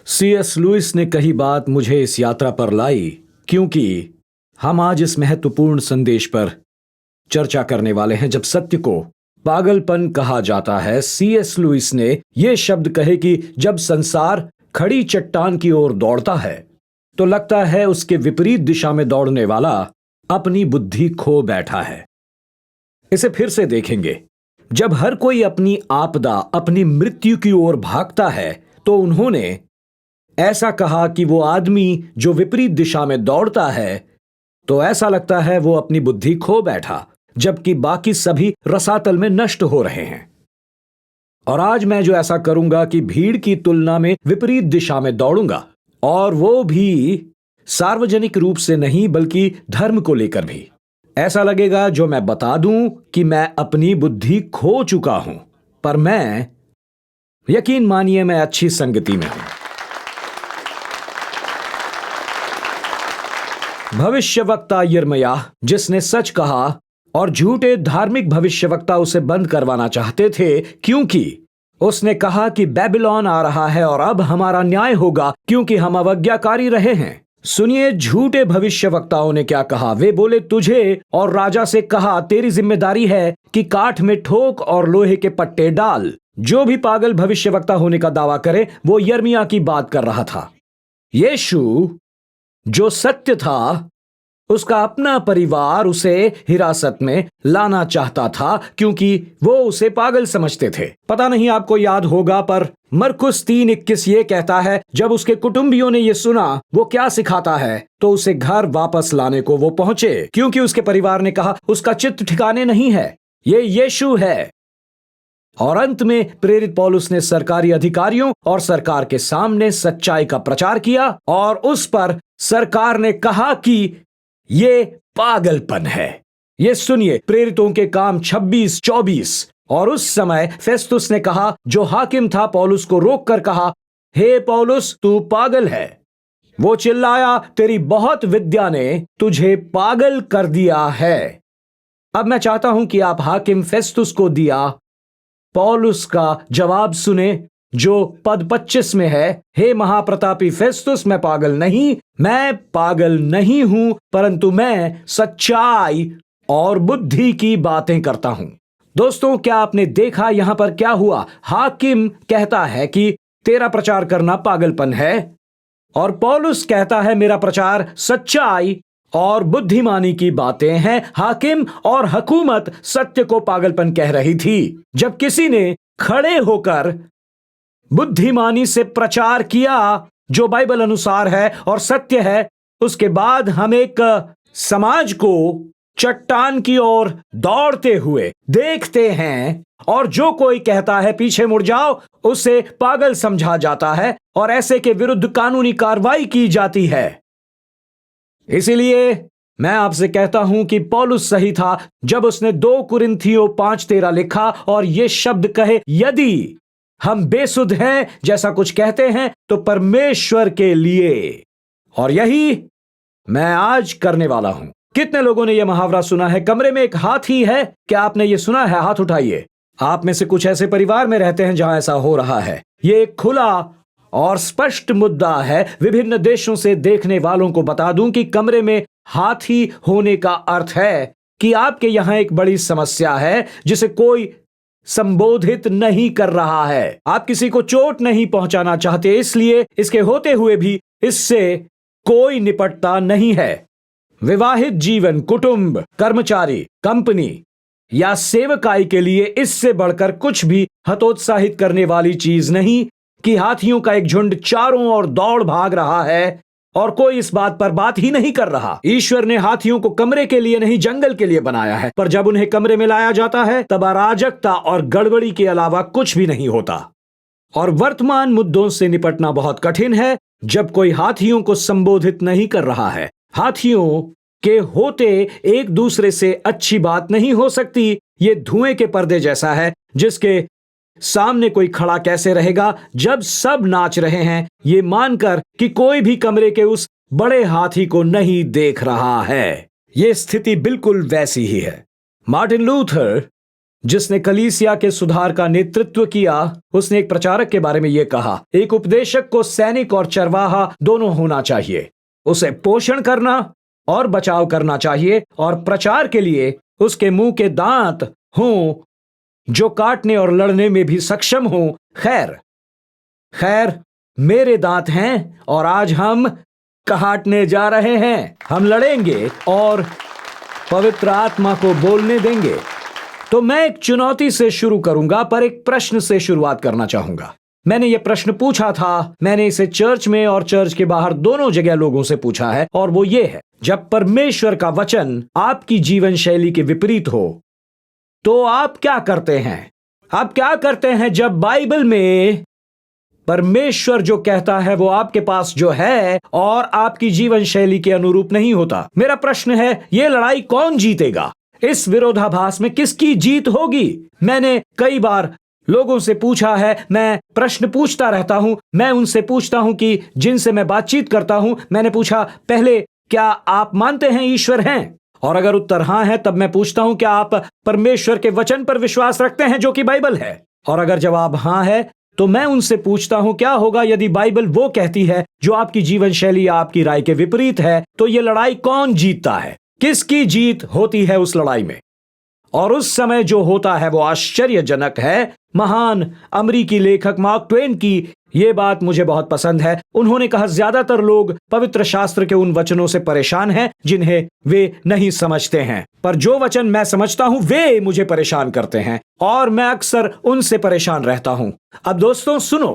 C.S. Louis ने कही बात मुझे इस यात्रा पर लाई, क्योंकि हम आज इस महत्वपूर्ण संदेश पर चर्चा करने वाले हैं। जब सत्य को पागलपन कहा जाता है, C.S. लुइस ने यह शब्द कहे कि जब संसार खड़ी चट्टान की ओर दौड़ता है तो लगता है उसके विपरीत दिशा में दौड़ने वाला अपनी बुद्धि खो बैठा है। इसे फिर से देखेंगे। जब हर कोई अपनी आपदा, अपनी मृत्यु की ओर भागता है, तो उन्होंने ऐसा कहा कि वो आदमी जो विपरीत दिशा में दौड़ता है, तो ऐसा लगता है वो अपनी बुद्धि खो बैठा, जबकि बाकी सभी रसातल में नष्ट हो रहे हैं। और आज मैं जो ऐसा करूंगा कि भीड़ की तुलना में विपरीत दिशा में दौड़ूंगा, और वो भी सार्वजनिक रूप से नहीं, बल्कि धर्म को लेकर भी। ऐसा लगेगा जो मैं बता दूं कि मैं अपनी बुद्धि खो चुका हूं, पर मैं, यकीन मानिए, मैं अच्छी संगति में हूं। भविष्यवक्ता यिर्मयाह, जिसने सच कहा और झूठे धार्मिक भविष्यवक्ता उसे बंद करवाना चाहते थे, क्योंकि उसने कहा कि बेबीलोन आ रहा है और अब हमारा न्याय होगा, क्योंकि हम अवज्ञाकारी रहे हैं। सुनिए, झूठे भविष्यवक्ताओं ने क्या कहा। वे बोले, तुझे और राजा से कहा, तेरी जिम्मेदारी है कि काठ में ठोक और लोहे के पट्टे डाल। जो भी पागल भविष्यवक्ता होने का दावा करे, वो यिर्मयाह की बात कर रहा था। यीशु जो सत्य था, उसका अपना परिवार उसे हिरासत में लाना चाहता था, क्योंकि वो उसे पागल समझते थे। पता नहीं आपको याद होगा, पर मरकुस 3:21 ये कहता है, जब उसके कुटुंबियों ने ये सुना वो क्या सिखाता है, तो उसे घर वापस लाने को वो पहुंचे, क्योंकि उसके परिवार ने कहा उसका चित्त ठिकाने नहीं है, ये यीशु है। और अंत में प्रेरित पौलुस ने सरकारी अधिकारियों और सरकार के सामने सच्चाई का प्रचार किया, और उस पर सरकार ने कहा कि ये पागलपन है। ये सुनिए, प्रेरितों के काम 26-24। और उस समय फेस्तुस ने कहा, जो हाकिम था, पौलुस को रोक कर कहा, हे पौलुस, तू पागल है। वो चिल्लाया, तेरी बहुत विद्या ने तुझे पागल कर दिया है। अब मैं चाहता हूं कि आप हाकिम फेस्तुस को दिया पौलुस का जवाब सुने, जो पद 25 में है। हे महाप्रतापी फेस्तुस, मैं पागल नहीं हूं, परंतु मैं सच्चाई और बुद्धि की बातें करता हूं। दोस्तों, क्या आपने देखा यहां पर क्या हुआ? हाकिम कहता है कि तेरा प्रचार करना पागलपन है, और पौलुस कहता है मेरा प्रचार सच्चाई और बुद्धिमानी की बातें हैं। हाकिम और हुकूमत सत्य को पागलपन कह रही थी। जब किसी ने खड़े होकर बुद्धिमानी से प्रचार किया, जो बाइबल अनुसार है और सत्य है, उसके बाद हम एक समाज को चट्टान की ओर दौड़ते हुए देखते हैं, और जो कोई कहता है पीछे मुड़ जाओ, उसे पागल समझा जाता है और ऐसे के विरुद्ध कानूनी कार्रवाई की जाती है। इसीलिए मैं आपसे कहता हूं कि पौलुस सही था जब उसने 2 कुरिन्थियों 5:13 लिखा और यह शब्द कहे, यदि हम बेसुध हैं, जैसा कुछ कहते हैं, तो परमेश्वर के लिए। और यही मैं आज करने वाला हूं। कितने लोगों ने यह मुहावरा सुना है, कमरे में एक हाथी है? क्या आपने यह सुना है? हाथ उठाइए। आप में से कुछ ऐसे परिवार में रहते हैं जहां ऐसा हो रहा है। यह एक खुला और स्पष्ट मुद्दा है। विभिन्न देशों से देखने वालों को बता दूं कि कमरे में हाथी होने का अर्थ है कि आपके यहां एक बड़ी समस्या है जिसे कोई संबोधित नहीं कर रहा है। आप किसी को चोट नहीं पहुंचाना चाहते, इसलिए इसके होते हुए भी इससे कोई निपटता नहीं है। विवाहित जीवन, कुटुंब, कर्मचारी, कंपनी या सेवकाई के लिए इससे बढ़कर कुछ भी हतोत्साहित करने वाली चीज नहीं कि हाथियों का एक झुंड चारों ओर दौड़ भाग रहा है और कोई इस बात पर बात ही नहीं कर रहा। ईश्वर ने हाथियों को कमरे के लिए नहीं, जंगल के लिए बनाया है, पर जब उन्हें कमरे में लाया जाता है तब अराजकता और गड़बड़ी के अलावा कुछ भी नहीं होता। और वर्तमान मुद्दों से निपटना बहुत कठिन है जब कोई हाथियों को संबोधित नहीं कर रहा है। हाथियों के होते एक दूसरे से अच्छी बात नहीं हो सकती। ये धुएं के पर्दे जैसा है जिसके सामने कोई खड़ा कैसे रहेगा जब सब नाच रहे हैं, ये मानकर कि कोई भी कमरे के उस बड़े हाथी को नहीं देख रहा है। ये स्थिति बिल्कुल वैसी ही है। मार्टिन लूथर जिसने कलीसिया के सुधार का नेतृत्व किया, उसने एक प्रचारक के बारे में यह कहा, एक उपदेशक को सैनिक और चरवाहा दोनों होना चाहिए। उसे पोषण करना और बचाव करना चाहिए और प्रचार के लिए उसके मुंह के दांत हों जो काटने और लड़ने में भी सक्षम हों। खैर मेरे दांत हैं और आज हम काटने जा रहे हैं। हम लड़ेंगे और पवित्र आत्मा को बोलने देंगे। तो मैं एक चुनौती से शुरू करूंगा, पर एक प्रश्न से शुरुआत करना चाहूंगा। मैंने ये प्रश्न पूछा था, मैंने इसे चर्च में और चर्च के बाहर दोनों जगह लोगों से पूछा है, और वो ये है, जब परमेश्वर का वचन आपकी जीवन शैली के विपरीत हो तो आप क्या करते हैं? आप क्या करते हैं जब बाइबल में परमेश्वर जो कहता है वो आपके पास जो है और आपकी जीवन शैली के अनुरूप नहीं होता? मेरा प्रश्न है, ये लड़ाई कौन जीतेगा? इस विरोधाभास में किसकी जीत होगी? मैंने कई बार लोगों से पूछा है, मैं प्रश्न पूछता रहता हूं। मैं उनसे पूछता हूं कि जिनसे मैं बातचीत करता हूं, मैंने पूछा, पहले क्या आप मानते हैं ईश्वर हैं? और अगर उत्तर हां है, तब मैं पूछता हूं, क्या आप परमेश्वर के वचन पर विश्वास रखते हैं जो कि बाइबल है? और अगर जवाब हां है, तो मैं उनसे पूछता हूं, क्या होगा यदि बाइबल वो कहती है जो आपकी जीवन शैली या आपकी राय के विपरीत है? तो ये लड़ाई कौन जीतता है? किसकी जीत होती है उस लड़ाई में? और उस समय जो होता है वो आश्चर्यजनक है। महान अमेरिकी लेखक मार्क ट्वेन की ये बात मुझे बहुत पसंद है। उन्होंने कहा, ज्यादातर लोग पवित्र शास्त्र के उन वचनों से परेशान हैं जिन्हें वे नहीं समझते हैं, पर जो वचन मैं समझता हूं वे मुझे परेशान करते हैं और मैं अक्सर उनसे परेशान रहता हूं। अब दोस्तों सुनो,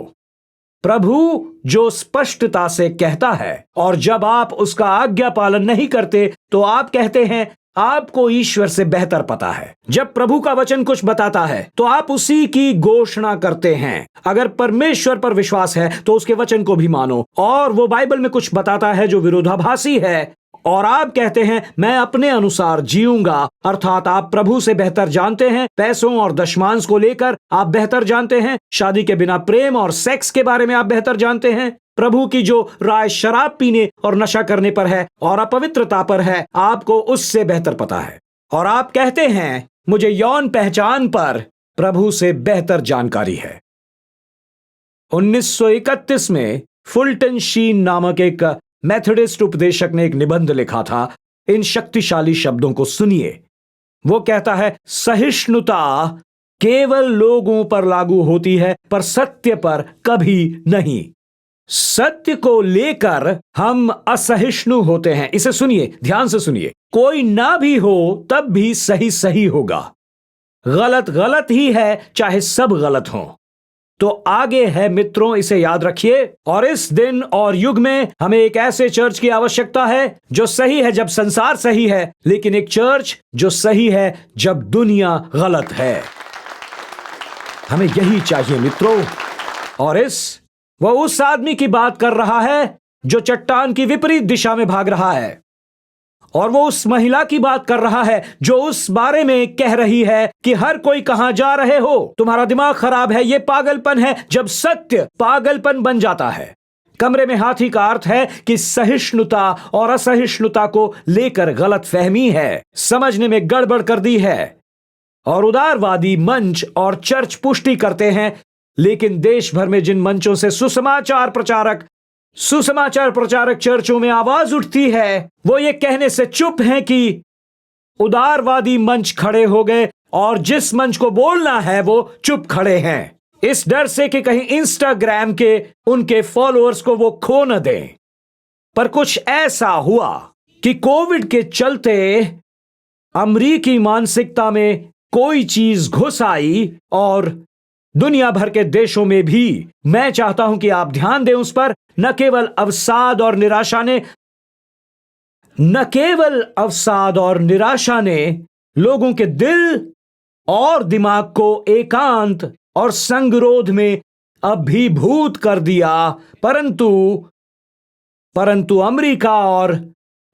प्रभु जो स्पष्टता से कहता है और जब आप उसका आज्ञा पालन नहीं करते तो आप कहते हैं आपको ईश्वर से बेहतर पता है। जब प्रभु का वचन कुछ बताता है तो आप उसी की घोषणा करते हैं। अगर परमेश्वर पर विश्वास है तो उसके वचन को भी मानो, और वो बाइबल में कुछ बताता है जो विरोधाभासी है और आप कहते हैं मैं अपने अनुसार जीऊंगा, अर्थात आप प्रभु से बेहतर जानते हैं। पैसों और दशमांश को लेकर आप बेहतर जानते हैं। शादी के बिना प्रेम और सेक्स के बारे में आप बेहतर जानते हैं। प्रभु की जो राय शराब पीने और नशा करने पर है और अपवित्रता पर है, आपको उससे बेहतर पता है। और आप कहते हैं मुझे यौन पहचान पर प्रभु से बेहतर जानकारी है। 1931 में फुलटन शीन नामक एक मेथोडिस्ट उपदेशक ने एक निबंध लिखा था। इन शक्तिशाली शब्दों को सुनिए। वो कहता है, सहिष्णुता केवल लोगों पर लागू होती है पर सत्य पर कभी नहीं। सत्य को लेकर हम असहिष्णु होते हैं। इसे सुनिए, ध्यान से सुनिए। कोई ना भी हो तब भी सही सही होगा, गलत गलत ही है, चाहे सब गलत हो। तो आगे है मित्रों, इसे याद रखिए। और इस दिन और युग में हमें एक ऐसे चर्च की आवश्यकता है जो सही है जब संसार सही है, लेकिन एक चर्च जो सही है जब दुनिया गलत है। हमें यही चाहिए मित्रों। और वह उस आदमी की बात कर रहा है जो चट्टान की विपरीत दिशा में भाग रहा है, और वो उस महिला की बात कर रहा है जो उस बारे में कह रही है कि हर कोई कहां जा रहे हो, तुम्हारा दिमाग खराब है, ये पागलपन है। जब सत्य पागलपन बन जाता है। कमरे में हाथी का अर्थ है कि सहिष्णुता और असहिष्णुता को लेकर गलत फहमी है, समझने में गड़बड़ कर दी है। और उदारवादी मंच और चर्च पुष्टि करते हैं, लेकिन देश भर में जिन मंचों से सुसमाचार प्रचारक चर्चों में आवाज उठती है, वो ये कहने से चुप हैं कि उदारवादी मंच खड़े हो गए, और जिस मंच को बोलना है वो चुप खड़े हैं, इस डर से कि कहीं इंस्टाग्राम के उनके फॉलोअर्स को वो खो न दें। पर कुछ ऐसा हुआ कि कोविड के चलते अमेरिकी मानसिकता में कोई चीज घुस आई, और दुनिया भर के देशों में भी। मैं चाहता हूं कि आप ध्यान दें उस पर। न केवल अवसाद और निराशा ने लोगों के दिल और दिमाग को एकांत और संगरोध में अभिभूत कर दिया, परंतु अमेरिका और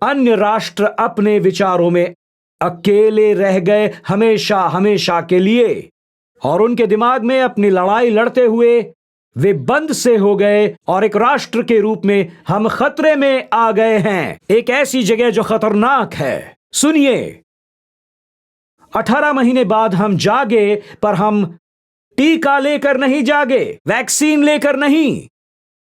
अन्य राष्ट्र अपने विचारों में अकेले रह गए हमेशा हमेशा के लिए। और उनके दिमाग में अपनी लड़ाई लड़ते हुए वे बंद से हो गए, और एक राष्ट्र के रूप में हम खतरे में आ गए हैं, एक ऐसी जगह जो खतरनाक है। सुनिए, 18 महीने बाद हम जागे, पर हम टीका लेकर नहीं जागे, वैक्सीन लेकर नहीं।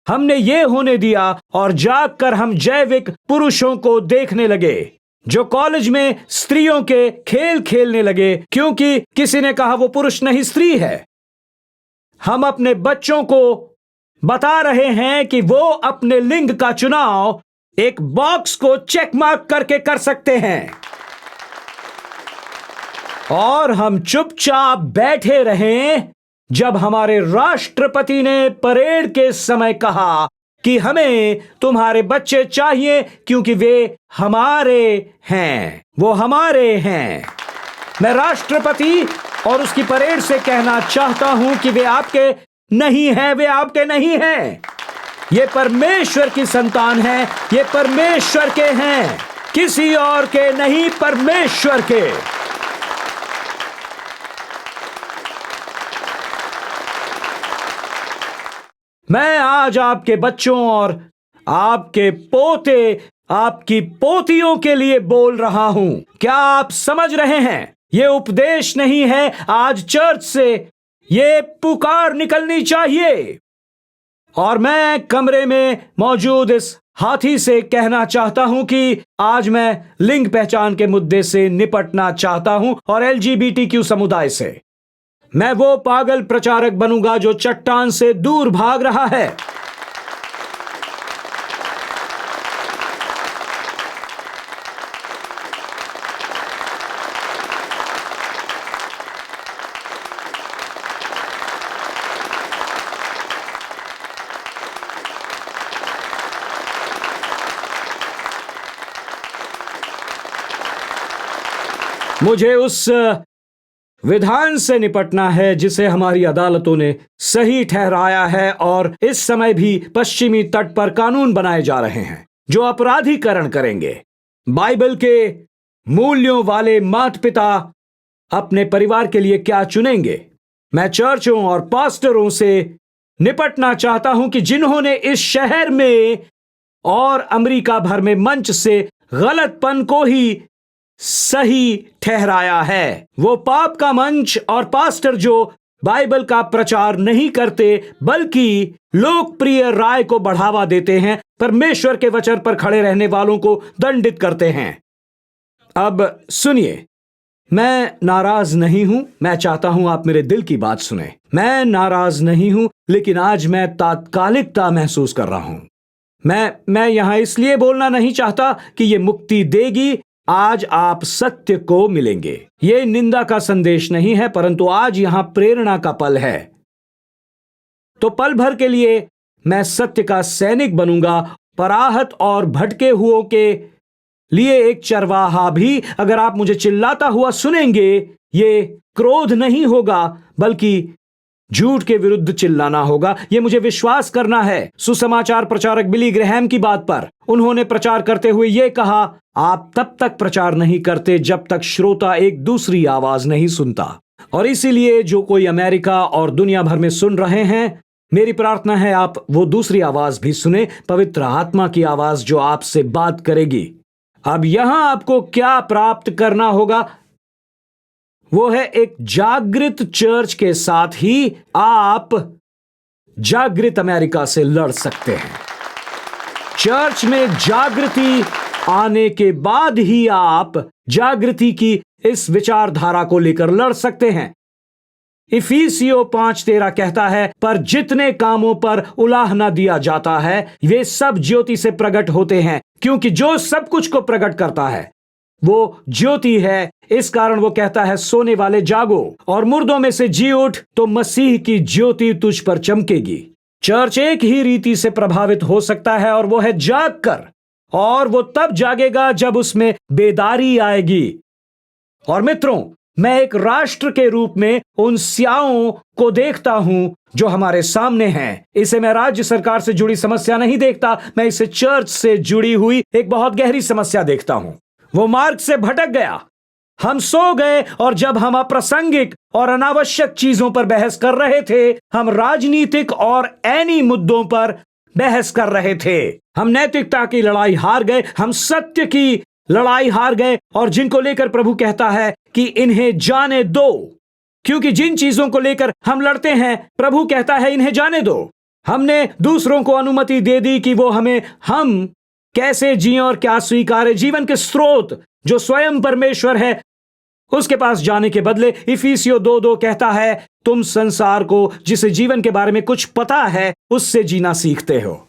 हमने ये होने दिया और जागकर हम जैविक पुरुषों को देखने लगे जो कॉलेज में स्त्रियों के खेल खेलने लगे क्योंकि किसी ने कहा वो पुरुष नहीं स्त्री है। हम अपने बच्चों को बता रहे हैं कि वो अपने लिंग का चुनाव एक बॉक्स को चेक मार्क करके कर सकते हैं, और हम चुपचाप बैठे रहें जब हमारे राष्ट्रपति ने परेड के समय कहा कि हमें तुम्हारे बच्चे चाहिए क्योंकि वे हमारे हैं, वो हमारे हैं। मैं राष्ट्रपति और उसकी परेड से कहना चाहता हूं कि वे आपके नहीं हैं, वे आपके नहीं हैं। ये परमेश्वर की संतान है, ये परमेश्वर के हैं, किसी और के नहीं, परमेश्वर के। मैं आज आपके बच्चों और आपके पोते, आपकी पोतियों के लिए बोल रहा हूं। क्या आप समझ रहे हैं? ये उपदेश नहीं है, आज चर्च से ये पुकार निकलनी चाहिए। और मैं कमरे में मौजूद इस हाथी से कहना चाहता हूं कि आज मैं लिंग पहचान के मुद्दे से निपटना चाहता हूं और LGBTQ समुदाय से। मैं वो पागल प्रचारक बनूंगा जो चट्टान से दूर भाग रहा है। मुझे उस विधान से निपटना है जिसे हमारी अदालतों ने सही ठहराया है, और इस समय भी पश्चिमी तट पर कानून बनाए जा रहे हैं जो अपराधीकरण करेंगे। बाइबल के मूल्यों वाले माता पिता अपने परिवार के लिए क्या चुनेंगे? मैं चर्चों और पास्टरों से निपटना चाहता हूं कि जिन्होंने इस शहर में और अमेरिका भर में मंच से गलतपन को ही सही ठहराया है। वो पाप का मंच और पास्टर जो बाइबल का प्रचार नहीं करते बल्कि लोकप्रिय राय को बढ़ावा देते हैं, परमेश्वर के वचन पर खड़े रहने वालों को दंडित करते हैं। अब सुनिए, मैं नाराज नहीं हूं, मैं चाहता हूं आप मेरे दिल की बात सुने। मैं नाराज नहीं हूं, लेकिन आज मैं तात्कालिकता महसूस कर रहा हूं। मैं यहां इसलिए बोलना नहीं चाहता कि यह मुक्ति देगी। आज आप सत्य को मिलेंगे। यह निंदा का संदेश नहीं है, परंतु आज यहां प्रेरणा का पल है। तो पल भर के लिए मैं सत्य का सैनिक बनूंगा, पराहत और भटके हुओं के लिए एक चरवाहा भी। अगर आप मुझे चिल्लाता हुआ सुनेंगे, ये क्रोध नहीं होगा बल्कि झूठ के विरुद्ध चिल्लाना होगा। यह मुझे विश्वास करना है। सुसमाचार प्रचारक बिली ग्रैहम की बात पर उन्होंने प्रचार करते हुए यह कहा, आप तब तक प्रचार नहीं करते जब तक श्रोता एक दूसरी आवाज नहीं सुनता। और इसीलिए जो कोई अमेरिका और दुनिया भर में सुन रहे हैं, मेरी प्रार्थना है आप वो दूसरी आवाज भी सुने, पवित्र आत्मा की आवाज जो आपसे बात करेगी। अब यहां आपको क्या प्राप्त करना होगा? वो है एक जागृत चर्च के साथ ही आप जागृत अमेरिका से लड़ सकते हैं। चर्च में जागृति आने के बाद ही आप जागृति की इस विचारधारा को लेकर लड़ सकते हैं। इफिसियों 5:13 कहता है, पर जितने कामों पर उलाहना दिया जाता है वे सब ज्योति से प्रकट होते हैं, क्योंकि जो सब कुछ को प्रकट करता है वो ज्योति है। इस कारण वो कहता है, सोने वाले जागो और मुर्दों में से जी उठ, तो मसीह की ज्योति तुझ पर चमकेगी। चर्च एक ही रीति से प्रभावित हो सकता है, और वो है जाग कर। और वो तब जागेगा जब उसमें बेदारी आएगी। और मित्रों, मैं एक राष्ट्र के रूप में उन स्याओं को देखता हूं जो हमारे सामने हैं। इसे मैं राज्य सरकार से जुड़ी समस्या नहीं देखता, मैं इसे चर्च से जुड़ी हुई एक बहुत गहरी समस्या देखता हूं। वो मार्ग से भटक गया, हम सो गए, और जब हम अप्रासंगिक और अनावश्यक चीजों पर बहस कर रहे थे, हम राजनीतिक और ऐनी मुद्दों पर बहस कर रहे थे। हम नैतिकता की लड़ाई हार गए, हम सत्य की लड़ाई हार गए और जिनको लेकर प्रभु कहता है कि इन्हें जाने दो, क्योंकि जिन चीजों को लेकर हम लड़ते हैं प्रभु कहता है इन्हें जाने दो। हमने दूसरों को अनुमति दे दी कि वो हम कैसे जिएं और क्या स्वीकारें। जीवन के स्रोत जो स्वयं परमेश्वर है उसके पास जाने के बदले इफिसियों 2:2 कहता है तुम संसार को जिसे जीवन के बारे में कुछ पता है उससे जीना सीखते हो।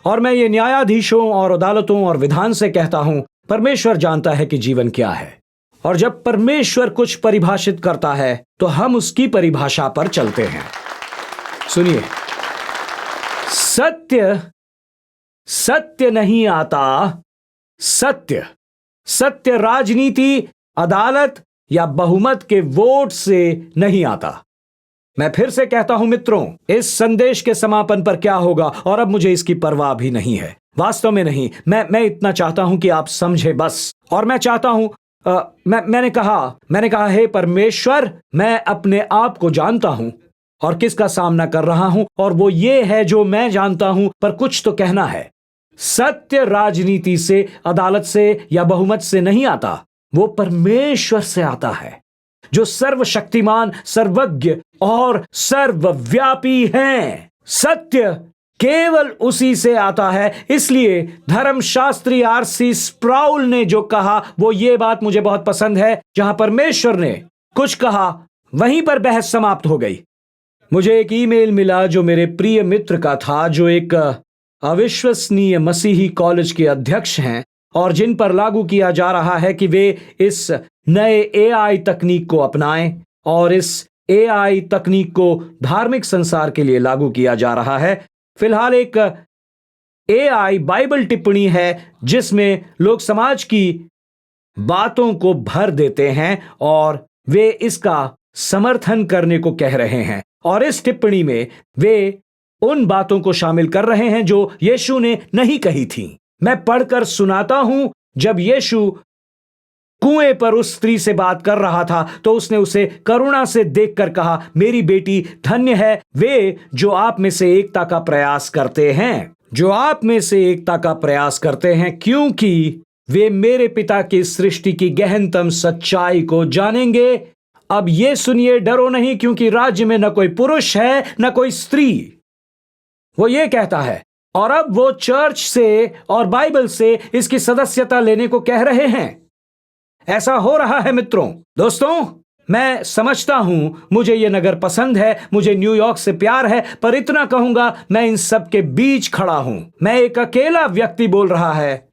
और मैं ये न्यायाधीशों और अदालतों और विधान से कहता हूं, परमेश्वर जानता है कि जीवन क्या है, और जब परमेश्वर कुछ परिभाषित करता है तो हम उसकी परिभाषा पर चलते हैं। सुनिए, सत्य नहीं आता। सत्य राजनीति, अदालत या बहुमत के वोट से नहीं आता। मैं फिर से कहता हूं मित्रों, इस संदेश के समापन पर क्या होगा और अब मुझे इसकी परवाह भी नहीं है, वास्तव में नहीं। मैं इतना चाहता हूं कि आप समझे बस। और मैं चाहता हूं मैंने कहा हे परमेश्वर, मैं अपने आप को जानता हूं और किसका सामना कर रहा हूं, और वो ये है जो मैं जानता हूं, पर कुछ तो कहना है। सत्य राजनीति से, अदालत से या बहुमत से नहीं आता, वो परमेश्वर से आता है जो सर्वशक्तिमान, सर्वज्ञ और सर्वव्यापी है। सत्य केवल उसी से आता है। इसलिए धर्मशास्त्री आरसी स्प्राउल ने जो कहा, वो ये बात मुझे बहुत पसंद है, जहां परमेश्वर ने कुछ कहा वहीं पर बहस समाप्त हो गई। मुझे एक ईमेल मिला जो मेरे प्रिय मित्र का था, जो एक अविश्वसनीय मसीही कॉलेज के अध्यक्ष हैं और जिन पर लागू किया जा रहा है कि वे इस नए एआई तकनीक को अपनाएं, और इस एआई तकनीक को धार्मिक संसार के लिए लागू किया जा रहा है। फिलहाल एक एआई बाइबल टिप्पणी है जिसमें लोग समाज की बातों को भर देते हैं और वे इसका समर्थन करने को कह रहे हैं, और इस टिप्पणी में वे उन बातों को शामिल कर रहे हैं जो यीशु ने नहीं कही थी। मैं पढ़कर सुनाता हूं। जब यीशु कुएं पर उस स्त्री से बात कर रहा था तो उसने उसे करुणा से देखकर कहा, मेरी बेटी, धन्य है वे जो आप में से एकता का प्रयास करते हैं, क्योंकि वे मेरे पिता की सृष्टि की गहनतम सच्चाई को जानेंगे। अब ये सुनिए, डरो नहीं, क्योंकि राज्य में न कोई पुरुष है न कोई स्त्री। वो ये कहता है, और अब वो चर्च से और बाइबल से इसकी सदस्यता लेने को कह रहे हैं। ऐसा हो रहा है मित्रों, दोस्तों। मैं समझता हूं, मुझे ये नगर पसंद है, मुझे न्यूयॉर्क से प्यार है, पर इतना कहूंगा, मैं इन सब के बीच खड़ा हूं। मैं एक अकेला व्यक्ति बोल रहा है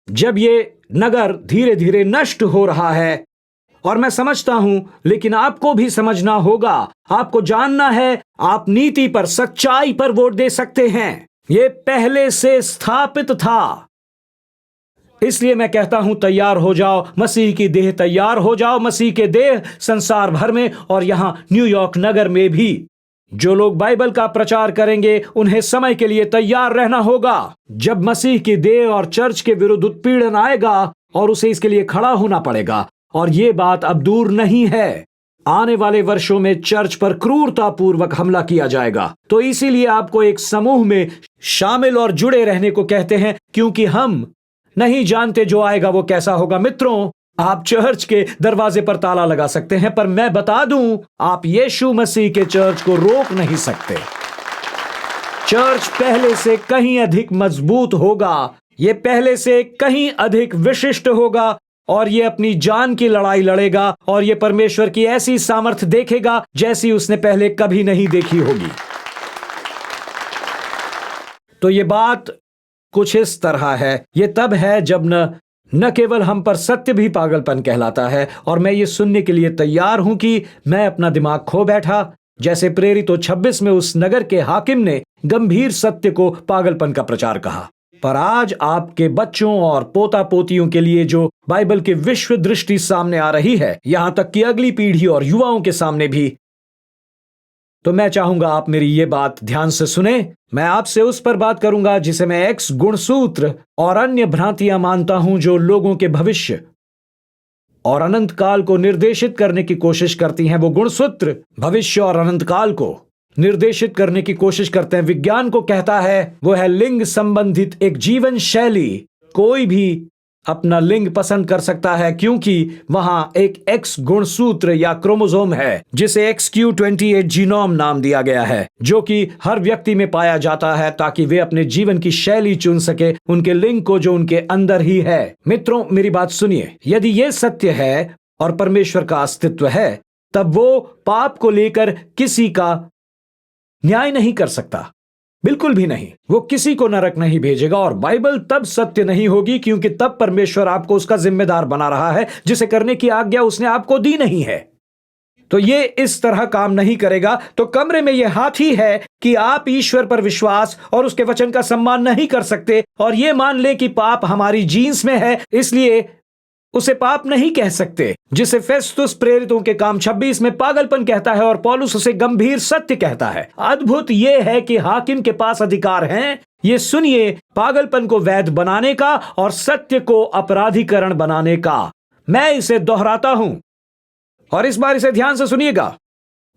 जब ये नगर धीरे धीरे नष्ट हो रहा है, और मैं समझता हूं, लेकिन आपको भी समझना होगा, आपको जानना है, आप नीति पर, सच्चाई पर वोट दे सकते हैं। ये पहले से स्थापित था। इसलिए मैं कहता हूं, तैयार हो जाओ, मसीह की देह तैयार हो जाओ। मसीह के देह संसार भर में और यहां न्यूयॉर्क नगर में भी जो लोग बाइबल का प्रचार करेंगे, उन्हें समय के लिए तैयार रहना होगा। जब मसीह की देह और चर्च के विरुद्ध उत्पीड़न आएगा और उसे इसके लिए खड़ा होना पड़ेगा, और ये बात अब दूर नहीं है। आने वाले वर्षों में चर्च पर क्रूरतापूर्वक हमला किया जाएगा। तो इसीलिए आपको एक समूह में शामिल और जुड़े रहने को कहते हैं, क्योंकि हम नहीं जानते जो आएगा वो कैसा होगा। मित्रों, आप चर्च के दरवाजे पर ताला लगा सकते हैं, पर मैं बता दूं, आप यीशु मसीह के चर्च को रोक नहीं सकते। चर्च पहले से कहीं अधिक मजबूत होगा, ये पहले से कहीं अधिक विशिष्ट होगा, और ये अपनी जान की लड़ाई लड़ेगा, और ये परमेश्वर की ऐसी सामर्थ देखेगा जैसी उसने पहले कभी नहीं देखी होगी। तो ये बात कुछ इस तरह है। ये तब है जब न केवल हम पर सत्य भी पागलपन कहलाता है, और मैं ये सुनने के लिए तैयार हूं कि मैं अपना दिमाग खो बैठा, जैसे प्रेरितों 26 में उस नगर के हाकिम ने गंभीर सत्य को पागलपन का प्रचार कहा। पर आज आपके बच्चों और पोता पोतियों के लिए जो बाइबल की विश्व दृष्टि सामने आ रही है, यहां तक कि अगली पीढ़ी और युवाओं के सामने भी, तो मैं चाहूंगा आप मेरी ये बात ध्यान से सुने। मैं आपसे उस पर बात करूंगा जिसे मैं एक्स गुणसूत्र और अन्य भ्रांतियां मानता हूं, जो लोगों के भविष्य और अनंत काल को निर्देशित करने की कोशिश करती हैं। वो गुणसूत्र भविष्य और अनंत काल को निर्देशित करने की कोशिश करते हैं। विज्ञान को कहता है वो है लिंग संबंधित एक जीवन शैली कोई भी अपना लिंग पसंद कर सकता है, क्योंकि वहां एक एक्स गुणसूत्र या क्रोमोसोम है जिसे XQ28 जीनोम नाम दिया गया है, जो कि हर व्यक्ति में पाया जाता है ताकि वे अपने जीवन की शैली चुन सके उनके लिंग को जो उनके अंदर ही है। मित्रों, मेरी बात सुनिए, यदि यह सत्य है और परमेश्वर का अस्तित्व है, तब वो पाप को लेकर किसी का न्याय नहीं कर सकता, बिल्कुल भी नहीं। वो किसी को नरक नहीं भेजेगा और बाइबल तब सत्य नहीं होगी, क्योंकि तब परमेश्वर आपको उसका जिम्मेदार बना रहा है जिसे करने की आज्ञा उसने आपको दी नहीं है। तो ये इस तरह काम नहीं करेगा। तो कमरे में यह हाथी है कि आप ईश्वर पर विश्वास और उसके वचन का सम्मान नहीं कर सकते और ये मान ले कि पाप हमारी जीन्स में है, इसलिए उसे पाप नहीं कह सकते, जिसे फेस्तुस प्रेरितों के काम 26 में पागलपन कहता है और पौलुस उसे गंभीर सत्य कहता है। अद्भुत यह है कि हाकिम के पास अधिकार हैं, ये सुनिए, पागलपन को वैध बनाने का और सत्य को अपराधीकरण बनाने का। मैं इसे दोहराता हूं और इस बार इसे ध्यान से सुनिएगा।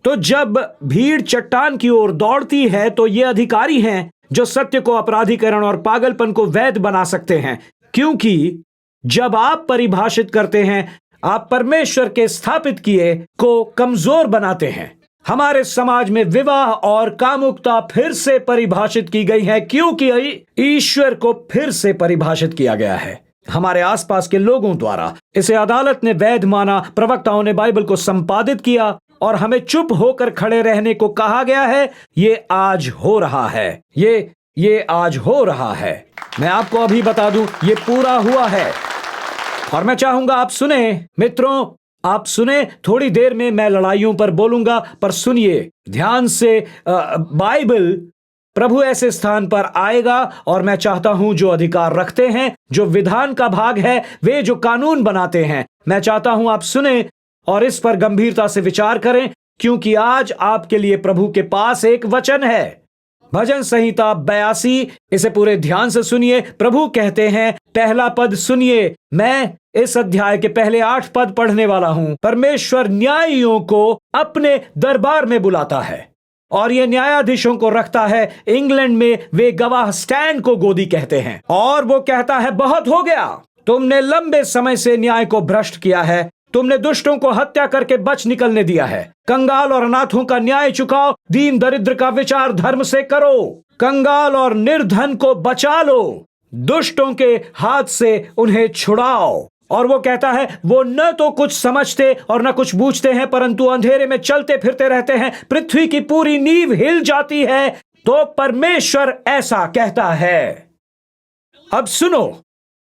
तो जब भीड़ चट्टान की ओर दौड़ती है तो ये अधिकारी हैं जो सत्य को अपराधीकरण और पागलपन को वैध बना सकते हैं, क्योंकि जब आप परिभाषित करते हैं, आप परमेश्वर के स्थापित किए को कमजोर बनाते हैं। हमारे समाज में विवाह और कामुकता फिर से परिभाषित की गई है, क्योंकि ईश्वर को फिर से परिभाषित किया गया है हमारे आसपास के लोगों द्वारा। इसे अदालत ने वैध माना, प्रवक्ताओं ने बाइबल को संपादित किया और हमें चुप होकर खड़े रहने को कहा गया है। ये आज हो रहा है, ये आज हो रहा है। मैं आपको अभी बता दूं, ये पूरा हुआ है और मैं चाहूंगा आप सुने। मित्रों, आप सुने। थोड़ी देर में मैं लड़ाइयों पर बोलूंगा, पर सुनिए ध्यान से। बाइबल, प्रभु ऐसे स्थान पर आएगा और मैं चाहता हूं जो अधिकार रखते हैं, जो विधान का भाग है, वे जो कानून बनाते हैं, मैं चाहता हूं आप सुने और इस पर गंभीरता से विचार करें, क्योंकि आज आपके लिए प्रभु के पास एक वचन है। भजन संहिता 82, इसे पूरे ध्यान से सुनिए। प्रभु कहते हैं, पहला पद सुनिए। मैं इस अध्याय के पहले 8 पद पढ़ने वाला हूं। परमेश्वर न्यायियों को अपने दरबार में बुलाता है और यह न्यायाधीशों को रखता है। इंग्लैंड में वे गवाह स्टैंड को गोदी कहते हैं और वो कहता है, बहुत हो गया, तुमने लंबे समय से न्याय को भ्रष्ट किया है, तुमने दुष्टों को हत्या करके बच निकलने दिया है। कंगाल और अनाथों का न्याय चुकाओ, दीन दरिद्र का विचार धर्म से करो, कंगाल और निर्धन को बचा लो, दुष्टों के हाथ से उन्हें छुड़ाओ। और वो कहता है, वो न तो कुछ समझते और न कुछ बूझते हैं, परंतु अंधेरे में चलते फिरते रहते हैं। पृथ्वी की पूरी नींव हिल जाती है। तो परमेश्वर ऐसा कहता है। अब सुनो,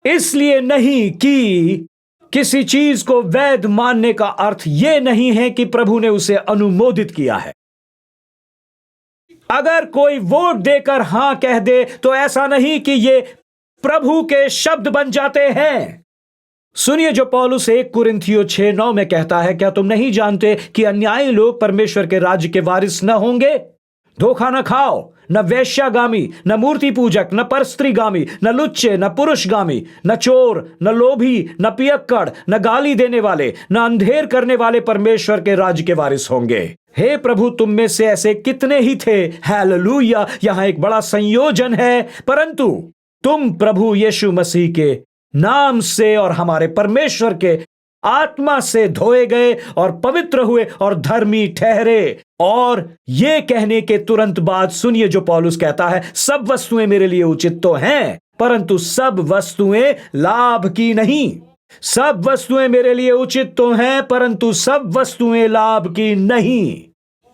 इसलिए नहीं कि किसी चीज को वैध मानने का अर्थ यह नहीं है कि प्रभु ने उसे अनुमोदित किया है। अगर कोई वोट देकर हां कह दे तो ऐसा नहीं कि ये प्रभु के शब्द बन जाते हैं। सुनिए जो पौलुस 1 कुरिन्थियों 6:9 में कहता है, क्या तुम नहीं जानते कि अन्यायी लोग परमेश्वर के राज्य के वारिस न होंगे? धोखा न खाओ, न वेश्यागामी, न मूर्ति पूजक, न परस्त्रीगामी, न लुच्चे, न पुरुषगामी, न चोर, न लोभी, न पियक्कड़, न गाली देने वाले, न अंधेर करने वाले परमेश्वर के राज्य के वारिस होंगे। हे प्रभु, तुम में से ऐसे कितने ही थे। हालेलुया। यहां एक बड़ा संयोजन है। परंतु तुम प्रभु यीशु मसीह के नाम से और हमारे परमेश्वर के आत्मा से धोए गए और पवित्र हुए और धर्मी ठहरे। और ये कहने के तुरंत बाद सुनिए जो पौलुस कहता है, सब वस्तुएं मेरे लिए उचित तो हैं, परंतु सब वस्तुएं लाभ की नहीं। सब वस्तुएं मेरे लिए उचित तो हैं, परंतु सब वस्तुएं लाभ की नहीं।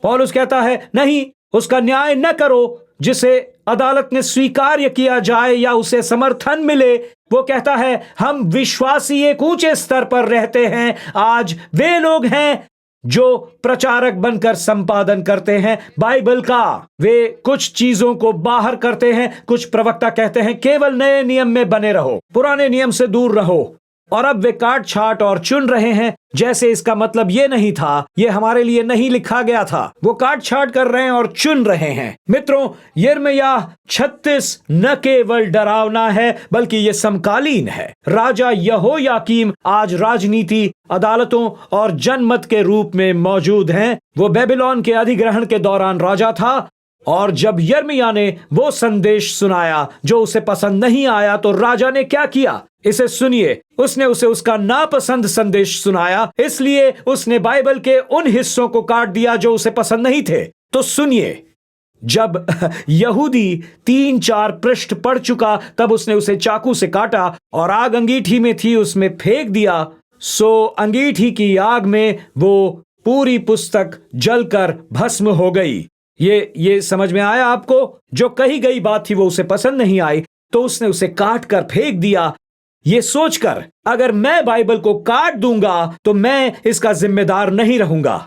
पौलुस कहता है, नहीं, उसका न्याय न करो जिसे अदालत ने स्वीकार्य किया जाए या उसे समर्थन मिले। वो कहता है, हम विश्वासी एक ऊंचे स्तर पर रहते हैं। आज वे लोग हैं जो प्रचारक बनकर संपादन करते हैं बाइबल का। वे कुछ चीजों को बाहर करते हैं। कुछ प्रवक्ता कहते हैं केवल नए नियम में बने रहो, पुराने नियम से दूर रहो। और अब वे काट छाट और चुन रहे हैं, जैसे इसका मतलब ये नहीं था, ये हमारे लिए नहीं लिखा गया था। वो काट छाट कर रहे हैं और चुन रहे हैं। मित्रों, यिर्मयाह 36 न केवल डरावना है बल्कि ये समकालीन है। राजा यहोयाकीम आज राजनीति, अदालतों और जनमत के रूप में मौजूद हैं। वो बेबीलोन के अधिग्रहण के दौरान राजा था और जब यिर्मयाह ने वो संदेश सुनाया जो उसे पसंद नहीं आया, तो राजा ने क्या किया, इसे सुनिए। उसने उसे उसका नापसंद संदेश सुनाया, इसलिए उसने बाइबल के उन हिस्सों को काट दिया जो उसे पसंद नहीं थे। तो सुनिए, जब यहूदी 3-4 पृष्ठ पढ़ चुका, तब उसने उसे चाकू से काटा और आग अंगीठी में थी, उसमें फेंक दिया। सो अंगीठी की आग में वो पूरी पुस्तक जलकर भस्म हो गई। ये समझ में आया आपको? जो कही गई बात थी वो उसे पसंद नहीं आई, तो उसने उसे काट कर फेंक दिया, ये सोचकर अगर मैं बाइबल को काट दूंगा तो मैं इसका जिम्मेदार नहीं रहूंगा।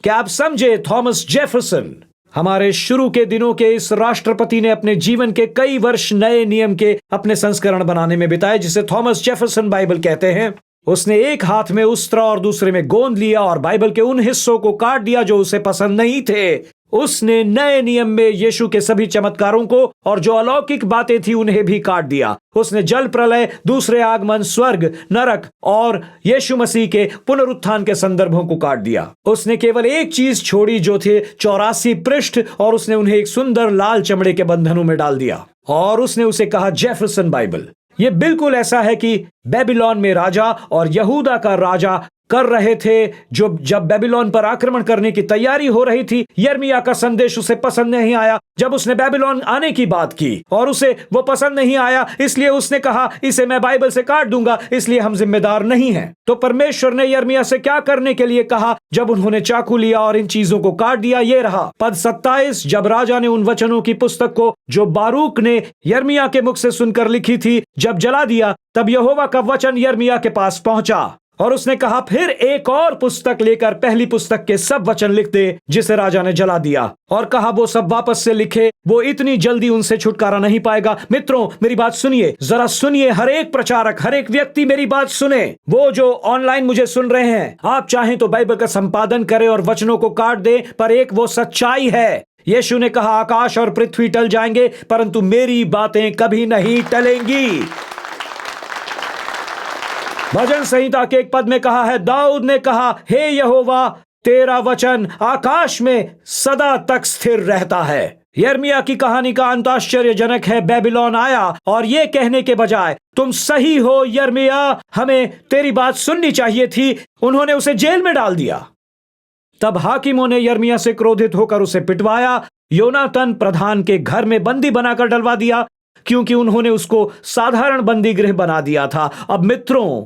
क्या आप समझे? थॉमस जेफरसन, हमारे शुरू के दिनों के इस राष्ट्रपति ने अपने जीवन के कई वर्ष नए नियम के अपने संस्करण बनाने में बिताए, जिसे थॉमस जेफरसन बाइबल कहते हैं। उसने एक हाथ में उस्तरा और दूसरे में गोंद लिया और बाइबल के उन हिस्सों को काट दिया जो उसे पसंद नहीं थे। उसने नए नियम में यीशु के सभी चमत्कारों को और जो अलौकिक बातें थी उन्हें भी काट दिया। उसने जल प्रलय, दूसरे आगमन, स्वर्ग, नरक और यीशु मसीह के पुनरुत्थान के संदर्भों को काट दिया। उसने केवल एक चीज छोड़ी जो थे 84 पृष्ठ, और उसने उन्हें एक सुंदर लाल चमड़े के बंधनों में डाल दिया और उसने उसे कहा जेफरसन बाइबल। यह बिल्कुल ऐसा है कि बेबीलोन में राजा और यहूदा का राजा कर रहे थे। जब बेबीलोन पर आक्रमण करने की तैयारी हो रही थी, यिर्मयाह का संदेश उसे पसंद नहीं आया। जब उसने बेबीलोन आने की बात की और उसे वो पसंद नहीं आया, इसलिए उसने कहा इसे मैं बाइबल से काट दूंगा, इसलिए हम जिम्मेदार नहीं हैं। तो परमेश्वर ने यिर्मयाह से क्या करने के लिए कहा जब उन्होंने चाकू लिया और इन चीजों को काट दिया? ये रहा पद 27। जब राजा ने उन वचनों की पुस्तक को जो बारूक ने यिर्मयाह के मुख से सुनकर लिखी थी जब जला दिया, तब यहोवा का वचन यिर्मयाह के पास पहुंचा और उसने कहा, फिर एक और पुस्तक लेकर पहली पुस्तक के सब वचन लिख दे जिसे राजा ने जला दिया, और कहा वो सब वापस से लिखे। वो इतनी जल्दी उनसे छुटकारा नहीं पाएगा। मित्रों, मेरी बात सुनिए, जरा सुनिए। हर एक प्रचारक, हर एक व्यक्ति मेरी बात सुने। वो जो ऑनलाइन मुझे सुन रहे हैं, आप चाहें तो बाइबल का संपादन करें और वचनों को काट दे, पर एक वो सच्चाई है। यीशु ने कहा आकाश और पृथ्वी टल जाएंगे परंतु मेरी बातें कभी नहीं टलेंगी। भजन संहिता के एक पद में कहा है, दाऊद ने कहा, हे यहोवा तेरा वचन आकाश में सदा तक स्थिर रहता है। यिर्मयाह की कहानी का अंत आश्चर्यजनक है। बेबीलोन आया और यह कहने के बजाय तुम सही हो यिर्मयाह, हमें तेरी बात सुननी चाहिए थी, उन्होंने उसे जेल में डाल दिया। तब हाकिमों ने यिर्मयाह से क्रोधित होकर उसे पिटवाया। योनातन प्रधान के घर में बंदी बनाकर डलवा दिया क्योंकि उन्होंने उसको साधारण बंदी गृह बना दिया था। अब मित्रों,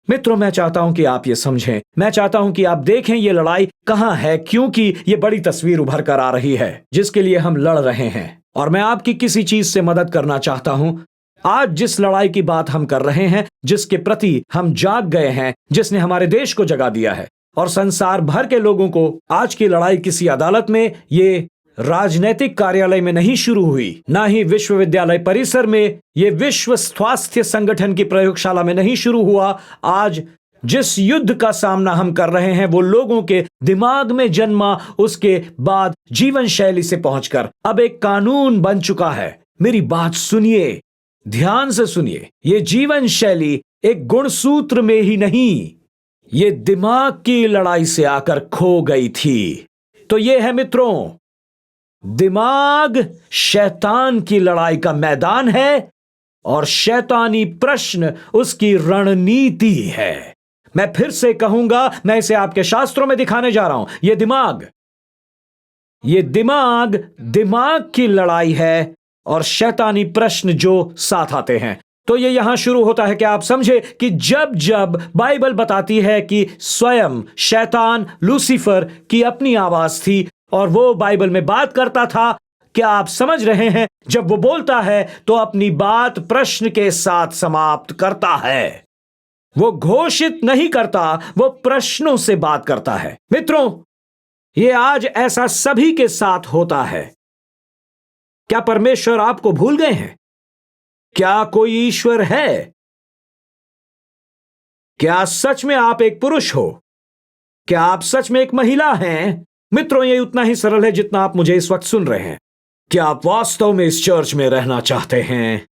मैं चाहता हूं कि आप ये समझें, मैं चाहता हूं कि आप देखें ये लड़ाई कहां है, क्योंकि ये बड़ी तस्वीर उभर कर आ रही है जिसके लिए हम लड़ रहे हैं। और मैं आपकी किसी चीज से मदद करना चाहता हूं। आज जिस लड़ाई की बात हम कर रहे हैं, जिसके प्रति हम जाग गए हैं, जिसने हमारे देश को जगा दिया है और संसार भर के लोगों को, आज की लड़ाई किसी अदालत में, ये राजनैतिक कार्यालय में नहीं शुरू हुई, ना ही विश्वविद्यालय परिसर में, ये विश्व स्वास्थ्य संगठन की प्रयोगशाला में नहीं शुरू हुआ। आज जिस युद्ध का सामना हम कर रहे हैं वो लोगों के दिमाग में जन्मा, उसके बाद जीवन शैली से पहुंचकर अब एक कानून बन चुका है। मेरी बात सुनिए, ध्यान से सुनिए। ये जीवन शैली एक गुणसूत्र में ही नहीं, ये दिमाग की लड़ाई से आकर खो गई थी। तो ये है मित्रों, दिमाग शैतान की लड़ाई का मैदान है और शैतानी प्रश्न उसकी रणनीति है। मैं फिर से कहूंगा, मैं इसे आपके शास्त्रों में दिखाने जा रहा हूं। ये दिमाग की लड़ाई है और शैतानी प्रश्न जो साथ आते हैं। तो ये यहां शुरू होता है कि आप समझे कि जब जब बाइबल बताती है कि स्वयं शैतान लूसीफर की अपनी आवाज थी और वो बाइबल में बात करता था, क्या आप समझ रहे हैं? जब वो बोलता है तो अपनी बात प्रश्न के साथ समाप्त करता है। वो घोषित नहीं करता, वो प्रश्नों से बात करता है। मित्रों, ये आज ऐसा सभी के साथ होता है। क्या परमेश्वर आपको भूल गए हैं? क्या कोई ईश्वर है? क्या सच में आप एक पुरुष हो? क्या आप सच में एक महिला हैं? मित्रों, ये उतना ही सरल है जितना आप मुझे इस वक्त सुन रहे हैं। क्या आप वास्तव में इस चर्च में रहना चाहते हैं?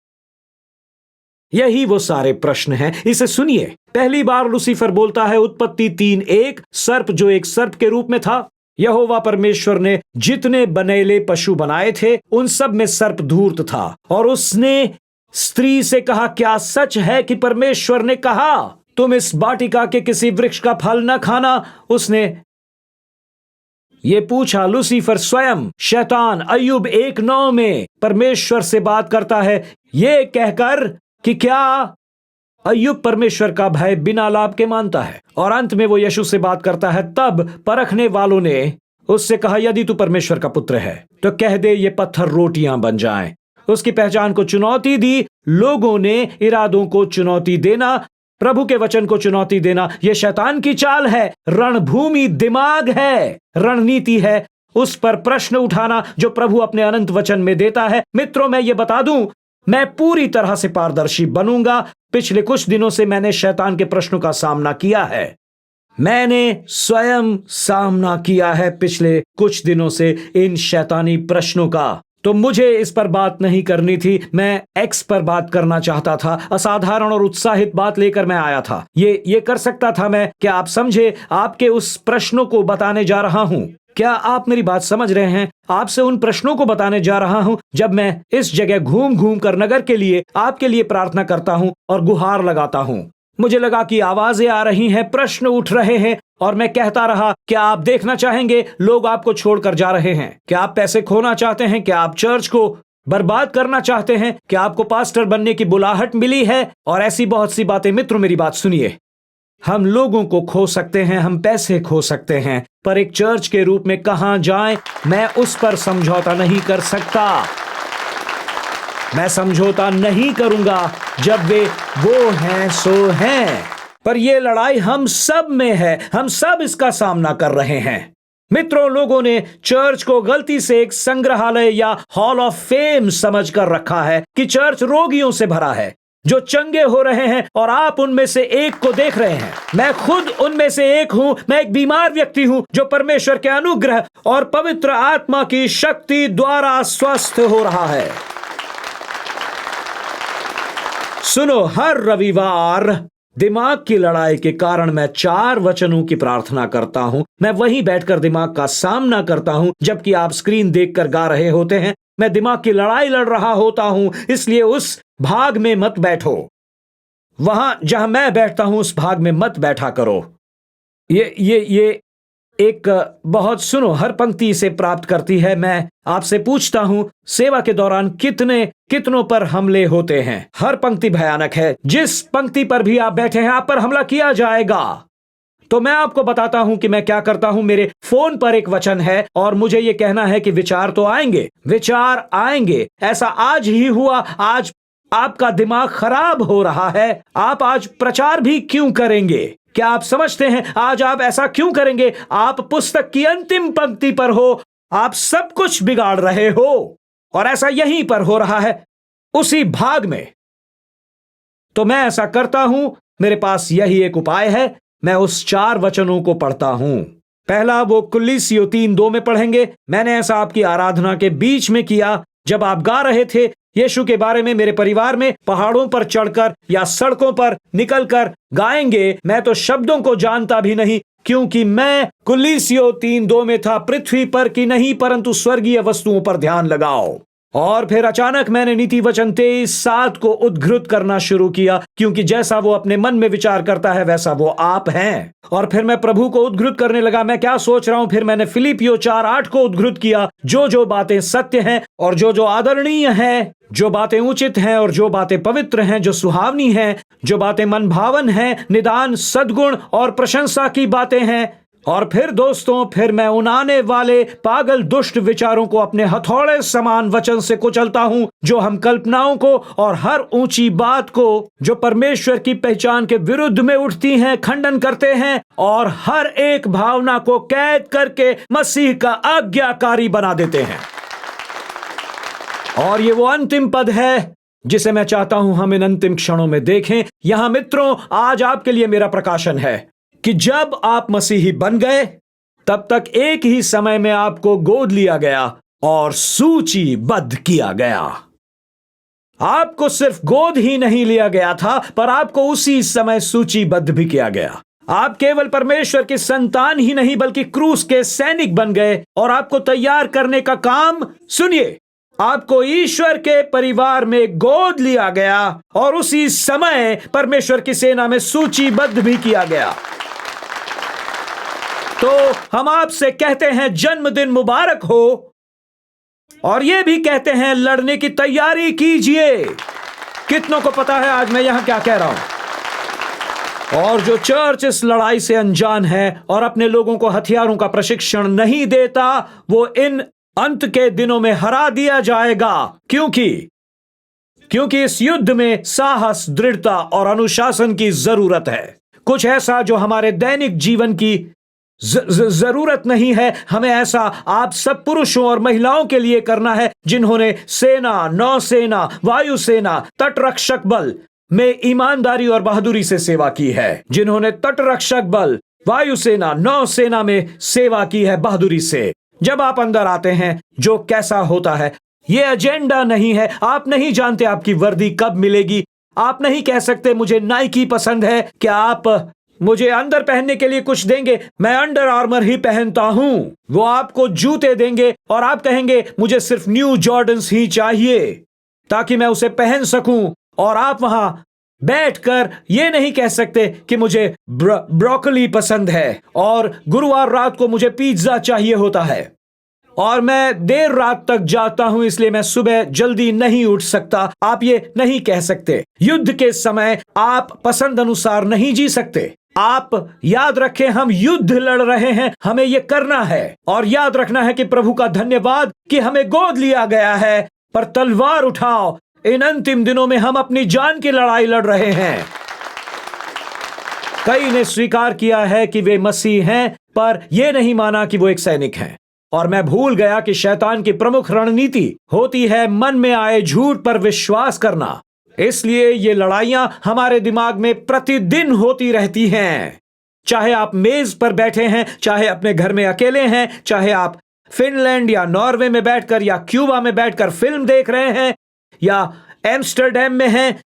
यही वो सारे प्रश्न हैं। इसे सुनिए। पहली बार लूसीफर बोलता है उत्पत्ति 3:1, सर्प जो एक सर्प के रूप में था, यहोवा परमेश्वर ने जितने बनेले पशु बनाए थे उन सब में सर्प धूर्त था। और उसने स्त्री से कहा, क्या सच है कि परमेश्वर ने कहा तुम इस वाटिका के किसी वृक्ष का फल न खाना? उसने ये पूछा। लूसीफर स्वयं, शैतान, अय्यूब 1:9 में परमेश्वर से बात करता है ये कहकर कि क्या अय्यूब परमेश्वर का भय बिना लाभ के मानता है। और अंत में वो यीशु से बात करता है। तब परखने वालों ने उससे कहा, यदि तू परमेश्वर का पुत्र है तो कह दे ये पत्थर रोटियां बन जाएं। उसकी पहचान को चुनौती दी। लोगों ने इरादों को चुनौती देना, प्रभु के वचन को चुनौती देना, यह शैतान की चाल है। रणभूमि दिमाग है, रणनीति है उस पर प्रश्न उठाना जो प्रभु अपने अनंत वचन में देता है। मित्रों, मैं ये बता दूं, मैं पूरी तरह से पारदर्शी बनूंगा। पिछले कुछ दिनों से मैंने शैतान के प्रश्नों का सामना किया है। मैंने स्वयं सामना किया है पिछले कुछ दिनों से इन शैतानी प्रश्नों का। तो मुझे इस पर बात नहीं करनी थी, मैं एक्स पर बात करना चाहता था। असाधारण और उत्साहित बात लेकर मैं आया था। ये कर सकता था मैं। क्या आप समझे? आपके उस प्रश्नों को बताने जा रहा हूं। क्या आप मेरी बात समझ रहे हैं? आपसे उन प्रश्नों को बताने जा रहा हूं जब मैं इस जगह घूम घूम कर नगर के लिए, आपके लिए प्रार्थना करता हूं और गुहार लगाता हूं। मुझे लगा कि आवाजें आ रही हैं, प्रश्न उठ रहे हैं और मैं कहता रहा, क्या आप देखना चाहेंगे लोग आपको छोड़कर जा रहे हैं? क्या आप पैसे खोना चाहते हैं? क्या आप चर्च को बर्बाद करना चाहते हैं? क्या आपको पास्टर बनने की बुलाहट मिली है? और ऐसी बहुत सी बातें। मित्रों, मेरी बात सुनिए। हम लोगों को खो सकते हैं, हम पैसे खो सकते हैं, पर एक चर्च के रूप में कहां जाएं, मैं उस पर समझौता नहीं कर सकता। मैं समझौता नहीं करूंगा जब वे वो हैं सो हैं। पर यह लड़ाई हम सब में है, हम सब इसका सामना कर रहे हैं। मित्रों, लोगों ने चर्च को गलती से एक संग्रहालय या हॉल ऑफ फेम समझकर रखा है कि चर्च रोगियों से भरा है जो चंगे हो रहे हैं और आप उनमें से एक को देख रहे हैं। मैं खुद उनमें से एक हूं। मैं एक बीमार व्यक्ति हूं जो परमेश्वर के अनुग्रह और पवित्र आत्मा की शक्ति द्वारा स्वस्थ हो रहा है। सुनो, हर रविवार दिमाग की लड़ाई के कारण मैं 4 वचनों की प्रार्थना करता हूं। मैं वहीं बैठकर दिमाग का सामना करता हूं जबकि आप स्क्रीन देखकर गा रहे होते हैं। मैं दिमाग की लड़ाई लड़ रहा होता हूं, इसलिए उस भाग में मत बैठो। वहां जहां मैं बैठता हूं उस भाग में मत बैठा करो। ये एक बहुत, सुनो, हर पंक्ति इसे प्राप्त करती है। मैं आपसे पूछता हूं, सेवा के दौरान कितनों पर हमले होते हैं? हर पंक्ति भयानक है। जिस पंक्ति पर भी आप बैठे हैं, आप पर हमला किया जाएगा। तो मैं आपको बताता हूं कि मैं क्या करता हूं। मेरे फोन पर एक वचन है और मुझे यह कहना है कि विचार तो आएंगे, विचार आएंगे। ऐसा आज ही हुआ। आज आपका दिमाग खराब हो रहा है। आप आज प्रचार भी क्यों करेंगे? क्या आप समझते हैं आज आप ऐसा क्यों करेंगे? आप पुस्तक की अंतिम पंक्ति पर हो, आप सब कुछ बिगाड़ रहे हो और ऐसा यहीं पर हो रहा है, उसी भाग में। तो मैं ऐसा करता हूं, मेरे पास यही एक उपाय है। मैं उस 4 वचनों को पढ़ता हूं। पहला वो कुलिस्सियों 3:2 में पढ़ेंगे। मैंने ऐसा आपकी आराधना के बीच में किया जब आप गा रहे थे यीशु के बारे में। मेरे परिवार में पहाड़ों पर चढ़कर या सड़कों पर निकलकर गाएंगे। मैं तो शब्दों को जानता भी नहीं, क्योंकि मैं कुलिस्सियों 3:2 में था। पृथ्वी पर की नहीं परंतु स्वर्गीय वस्तुओं पर ध्यान लगाओ। और फिर अचानक मैंने नीति वचन 23:7 को उद्धृत करना शुरू किया, क्योंकि जैसा वो अपने मन में विचार करता है वैसा वो आप हैं। और फिर मैं प्रभु को उद्धृत करने लगा, मैं क्या सोच रहा हूं। फिर मैंने फिलिपियों 4:8 को उद्धृत किया, जो बातें सत्य हैं और जो आदरणीय हैं, जो बातें उचित हैं और जो बातें पवित्र हैं, जो सुहावनी हैं, जो बातें मन भावन हैं, निदान, सद्गुण और प्रशंसा की बातें हैं। और फिर दोस्तों, फिर मैं उन आने वाले पागल दुष्ट विचारों को अपने हथौड़े समान वचन से कुचलता हूं, जो हम कल्पनाओं को और हर ऊंची बात को जो परमेश्वर की पहचान के विरुद्ध में उठती हैं खंडन करते हैं, और हर एक भावना को कैद करके मसीह का आज्ञाकारी बना देते हैं। और ये वो अंतिम पद है जिसे मैं चाहता हूं हम इन अंतिम क्षणों में देखें। यहां मित्रों, आज आपके लिए मेरा प्रकाशन है कि जब आप मसीही बन गए तब तक एक ही समय में आपको गोद लिया गया और सूचीबद्ध किया गया। आपको सिर्फ गोद ही नहीं लिया गया था, पर आपको उसी समय सूचीबद्ध भी किया गया। आप केवल परमेश्वर की संतान ही नहीं बल्कि क्रूस के सैनिक बन गए और आपको तैयार करने का काम, सुनिए, आपको ईश्वर के परिवार में गोद लिया गया और उसी समय परमेश्वर की सेना में सूचीबद्ध भी किया गया। तो हम आपसे कहते हैं जन्मदिन मुबारक हो और यह भी कहते हैं लड़ने की तैयारी कीजिए। कितनों को पता है आज मैं यहां क्या कह रहा हूं? और जो चर्च इस लड़ाई से अनजान है और अपने लोगों को हथियारों का प्रशिक्षण नहीं देता, वो इन अंत के दिनों में हरा दिया जाएगा, क्योंकि इस युद्ध में साहस, दृढ़ता और अनुशासन की जरूरत है। कुछ ऐसा जो हमारे दैनिक जीवन की जरूरत नहीं है। हमें ऐसा आप सब पुरुषों और महिलाओं के लिए करना है जिन्होंने सेना, नौसेना, वायुसेना, तटरक्षक बल में ईमानदारी और बहादुरी से सेवा की है, जिन्होंने तटरक्षक बल, वायुसेना, नौसेना में सेवा की है बहादुरी से। जब आप अंदर आते हैं, जो कैसा होता है, यह एजेंडा नहीं है। आप नहीं जानते आपकी वर्दी कब मिलेगी। आप नहीं कह सकते मुझे नाइकी पसंद है, क्या आप मुझे अंदर पहनने के लिए कुछ देंगे? मैं अंडर आर्मर ही पहनता हूं। वो आपको जूते देंगे और आप कहेंगे मुझे सिर्फ न्यू जॉर्डन्स ही चाहिए ताकि मैं उसे पहन सकूं। और आप वहां बैठकर ये नहीं कह सकते कि मुझे ब्रोकली पसंद है और गुरुवार रात को मुझे पिज्जा चाहिए होता है और मैं देर रात तक जाता हूं इसलिए मैं सुबह जल्दी नहीं उठ सकता। आप ये नहीं कह सकते। युद्ध के समय आप पसंद अनुसार नहीं जी सकते। आप याद रखें, हम युद्ध लड़ रहे हैं, हमें यह करना है और याद रखना है कि प्रभु का धन्यवाद कि हमें गोद लिया गया है। पर तलवार उठाओ, इन अंतिम दिनों में हम अपनी जान की लड़ाई लड़ रहे हैं। कई ने स्वीकार किया है कि वे मसीह हैं, पर यह नहीं माना कि वो एक सैनिक हैं। और मैं भूल गया कि शैतान की प्रमुख रणनीति होती है मन में आए झूठ पर विश्वास करना। इसलिए ये लड़ाइयां हमारे दिमाग में प्रतिदिन होती रहती हैं। चाहे आप मेज पर बैठे हैं, चाहे अपने घर में अकेले हैं, चाहे आप फिनलैंड या नॉर्वे में बैठकर या क्यूबा में बैठकर फिल्म देख रहे हैं या एम्स्टर्डम में हैं,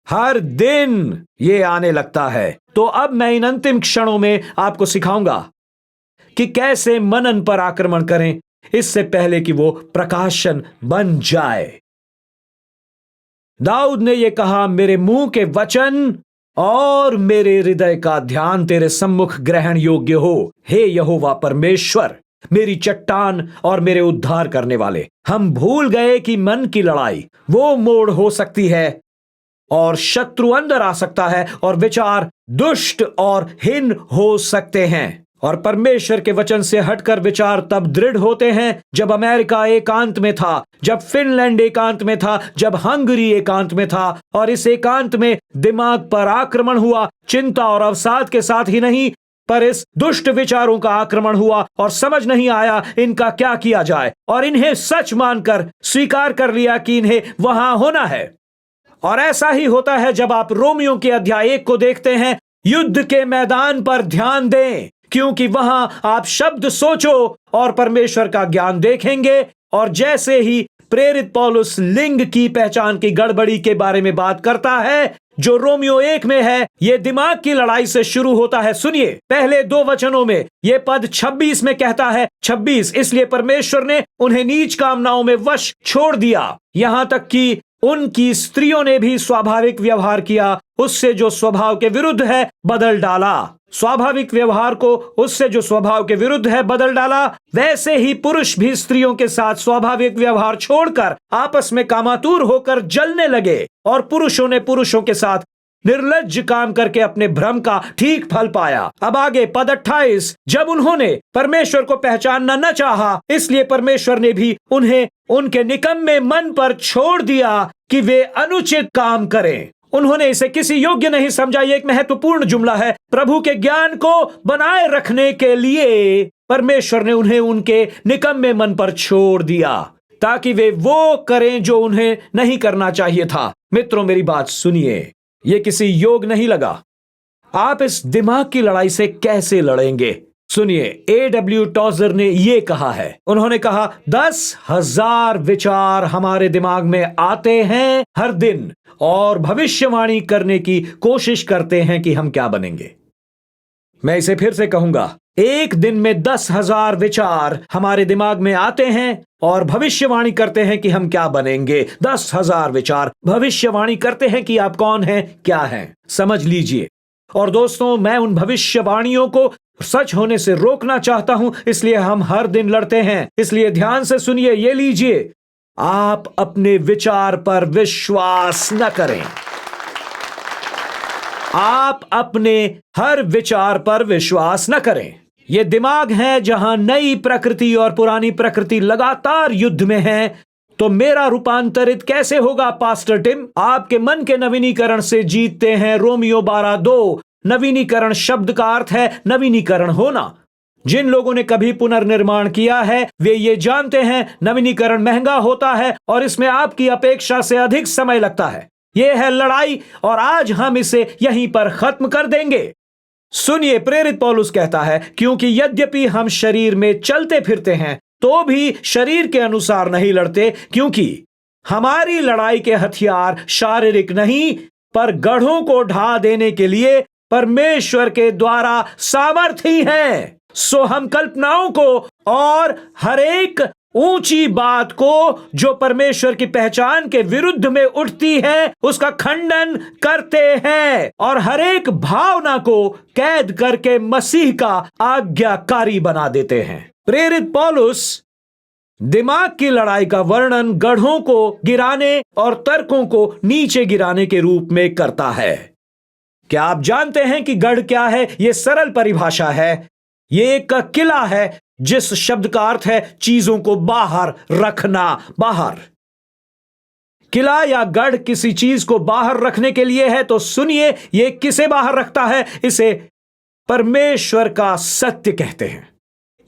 हर दिन ये आने लगता है। तो अब मैं इन अंतिम क्षणों में आपको सिखाऊंगा कि कैसे मनन पर आक्रमण करें इससे पहले कि वो प्रकाशन बन जाए। दाऊद ने यह कहा, मेरे मुंह के वचन और मेरे हृदय का ध्यान तेरे सम्मुख ग्रहण योग्य हो, हे यहोवा परमेश्वर, मेरी चट्टान और मेरे उद्धार करने वाले। हम भूल गए कि मन की लड़ाई वो मोड़ हो सकती है और शत्रु अंदर आ सकता है और विचार दुष्ट और हीन हो सकते हैं। और परमेश्वर के वचन से हटकर विचार तब दृढ़ होते हैं जब अमेरिका एकांत में था, जब फिनलैंड एकांत में था, जब हंगरी एकांत में था। और इस एकांत में दिमाग पर आक्रमण हुआ, चिंता और अवसाद के साथ ही नहीं, पर इस दुष्ट विचारों का आक्रमण हुआ और समझ नहीं आया इनका क्या किया जाए और इन्हें सच मानकर स्वीकार कर लिया कि इन्हें वहां होना है। और ऐसा ही होता है जब आप रोमियो के अध्याय 1 को देखते हैं। युद्ध के मैदान पर ध्यान दें, क्योंकि वहां आप शब्द सोचो और परमेश्वर का ज्ञान देखेंगे। और जैसे ही प्रेरित पौलुस लिंग की पहचान की गड़बड़ी के बारे में बात करता है जो रोमियो 1 में है, यह दिमाग की लड़ाई से शुरू होता है। सुनिए, पहले 2 वचनों में यह पद 26 में कहता है, 26, इसलिए परमेश्वर ने उन्हें नीच कामनाओं में वश छोड़ दिया, यहां तक कि उनकी स्त्रियों ने भी स्वाभाविक व्यवहार किया, उससे जो स्वभाव के विरुद्ध है बदल डाला। स्वाभाविक व्यवहार को उससे जो स्वभाव के विरुद्ध है बदल डाला। वैसे ही पुरुष भी स्त्रियों के साथ स्वाभाविक व्यवहार छोड़कर आपस में कामातुर होकर जलने लगे और पुरुषों ने पुरुषों के साथ निर्लज्ज काम करके अपने भ्रम का ठीक फल पाया। अब आगे पद 28, जब उन्होंने परमेश्वर को पहचानना न चाहा, इसलिए परमेश्वर ने भी उन्हें उनके निकम्मे मन पर छोड़ दिया कि वे अनुचित काम करें। उन्होंने इसे किसी योग्य नहीं समझा। यह एक महत्वपूर्ण जुमला है। प्रभु के ज्ञान को बनाए रखने के लिए परमेश्वर ने उन्हें उनके निकम्मे मन पर छोड़ दिया ताकि वे वो करें जो उन्हें नहीं करना चाहिए था। मित्रों, मेरी बात सुनिए, यह किसी योग नहीं लगा। आप इस दिमाग की लड़ाई से कैसे लड़ेंगे? सुनिए, A.W. टॉजर ने यह कहा है। उन्होंने कहा, 10,000 विचार हमारे दिमाग में आते हैं हर दिन और भविष्यवाणी करने की कोशिश करते हैं कि हम क्या बनेंगे। मैं इसे फिर से कहूंगा, एक दिन में 10,000 विचार हमारे दिमाग में आते हैं और भविष्यवाणी करते हैं कि हम क्या बनेंगे। 10,000 विचार भविष्यवाणी करते हैं कि आप कौन हैं, क्या हैं, समझ लीजिए। और दोस्तों, मैं उन भविष्यवाणियों को सच होने से रोकना चाहता हूं, इसलिए हम हर दिन लड़ते हैं। इसलिए ध्यान से सुनिए, ये लीजिए, आप अपने विचार पर विश्वास न करें। आप अपने हर विचार पर विश्वास न करें। यह दिमाग है जहां नई प्रकृति और पुरानी प्रकृति लगातार युद्ध में है। तो मेरा रूपांतरित कैसे होगा पास्टर टिम? आपके मन के नवीनीकरण से जीतते हैं। रोमियो 12:2। नवीनीकरण शब्द का अर्थ है नवीनीकरण होना। जिन लोगों ने कभी पुनर्निर्माण किया है वे ये जानते हैं नवीनीकरण महंगा होता है और इसमें आपकी अपेक्षा से अधिक समय लगता है। यह है लड़ाई और आज हम इसे यहीं पर खत्म कर देंगे। सुनिए, प्रेरित पौलुस कहता है, क्योंकि यद्यपि हम शरीर में चलते फिरते हैं तो भी शरीर के अनुसार नहीं लड़ते, क्योंकि हमारी लड़ाई के हथियार शारीरिक नहीं पर गढ़ों को ढा देने के लिए परमेश्वर के द्वारा सामर्थी हैं। सो हम कल्पनाओं को और हर एक ऊंची बात को जो परमेश्वर की पहचान के विरुद्ध में उठती है उसका खंडन करते हैं और हर एक भावना को कैद करके मसीह का आज्ञाकारी बना देते हैं। प्रेरित पौलुस दिमाग की लड़ाई का वर्णन गढ़ों को गिराने और तर्कों को नीचे गिराने के रूप में करता है। क्या आप जानते हैं कि गढ़ क्या है? यह सरल परिभाषा है। यह एक किला है जिस शब्द का अर्थ है चीजों को बाहर रखना। बाहर किला या गढ़ किसी चीज को बाहर रखने के लिए है। तो सुनिए, यह किसे बाहर रखता है? इसे परमेश्वर का सत्य कहते हैं।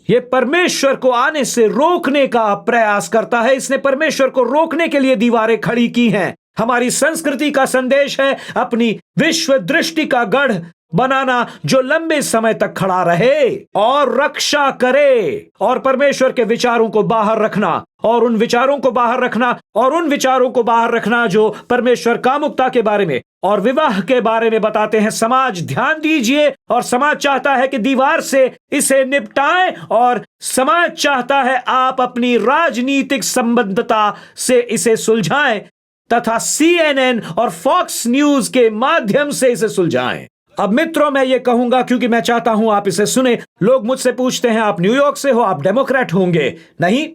यह परमेश्वर को आने से रोकने का प्रयास करता है। इसने परमेश्वर को रोकने के लिए दीवारें खड़ी की हैं। हमारी संस्कृति का संदेश है अपनी विश्व दृष्टि का गढ़ बनाना जो लंबे समय तक खड़ा रहे और रक्षा करे, और परमेश्वर के विचारों को बाहर रखना और उन विचारों को बाहर रखना और उन विचारों को बाहर रखना जो परमेश्वर कामुकता के बारे में और विवाह के बारे में बताते हैं। समाज, ध्यान दीजिए, और समाज चाहता है कि दीवार से इसे निपटाएं और समाज चाहता है आप अपनी राजनीतिक संबद्धता से इसे सुलझाएं तथा CNN और फॉक्स न्यूज के माध्यम से इसे सुलझाएं। अब मित्रों, मैं ये कहूंगा क्योंकि मैं चाहता हूं आप इसे सुने। लोग मुझसे पूछते हैं, आप न्यूयॉर्क से हो, आप डेमोक्रेट होंगे? नहीं,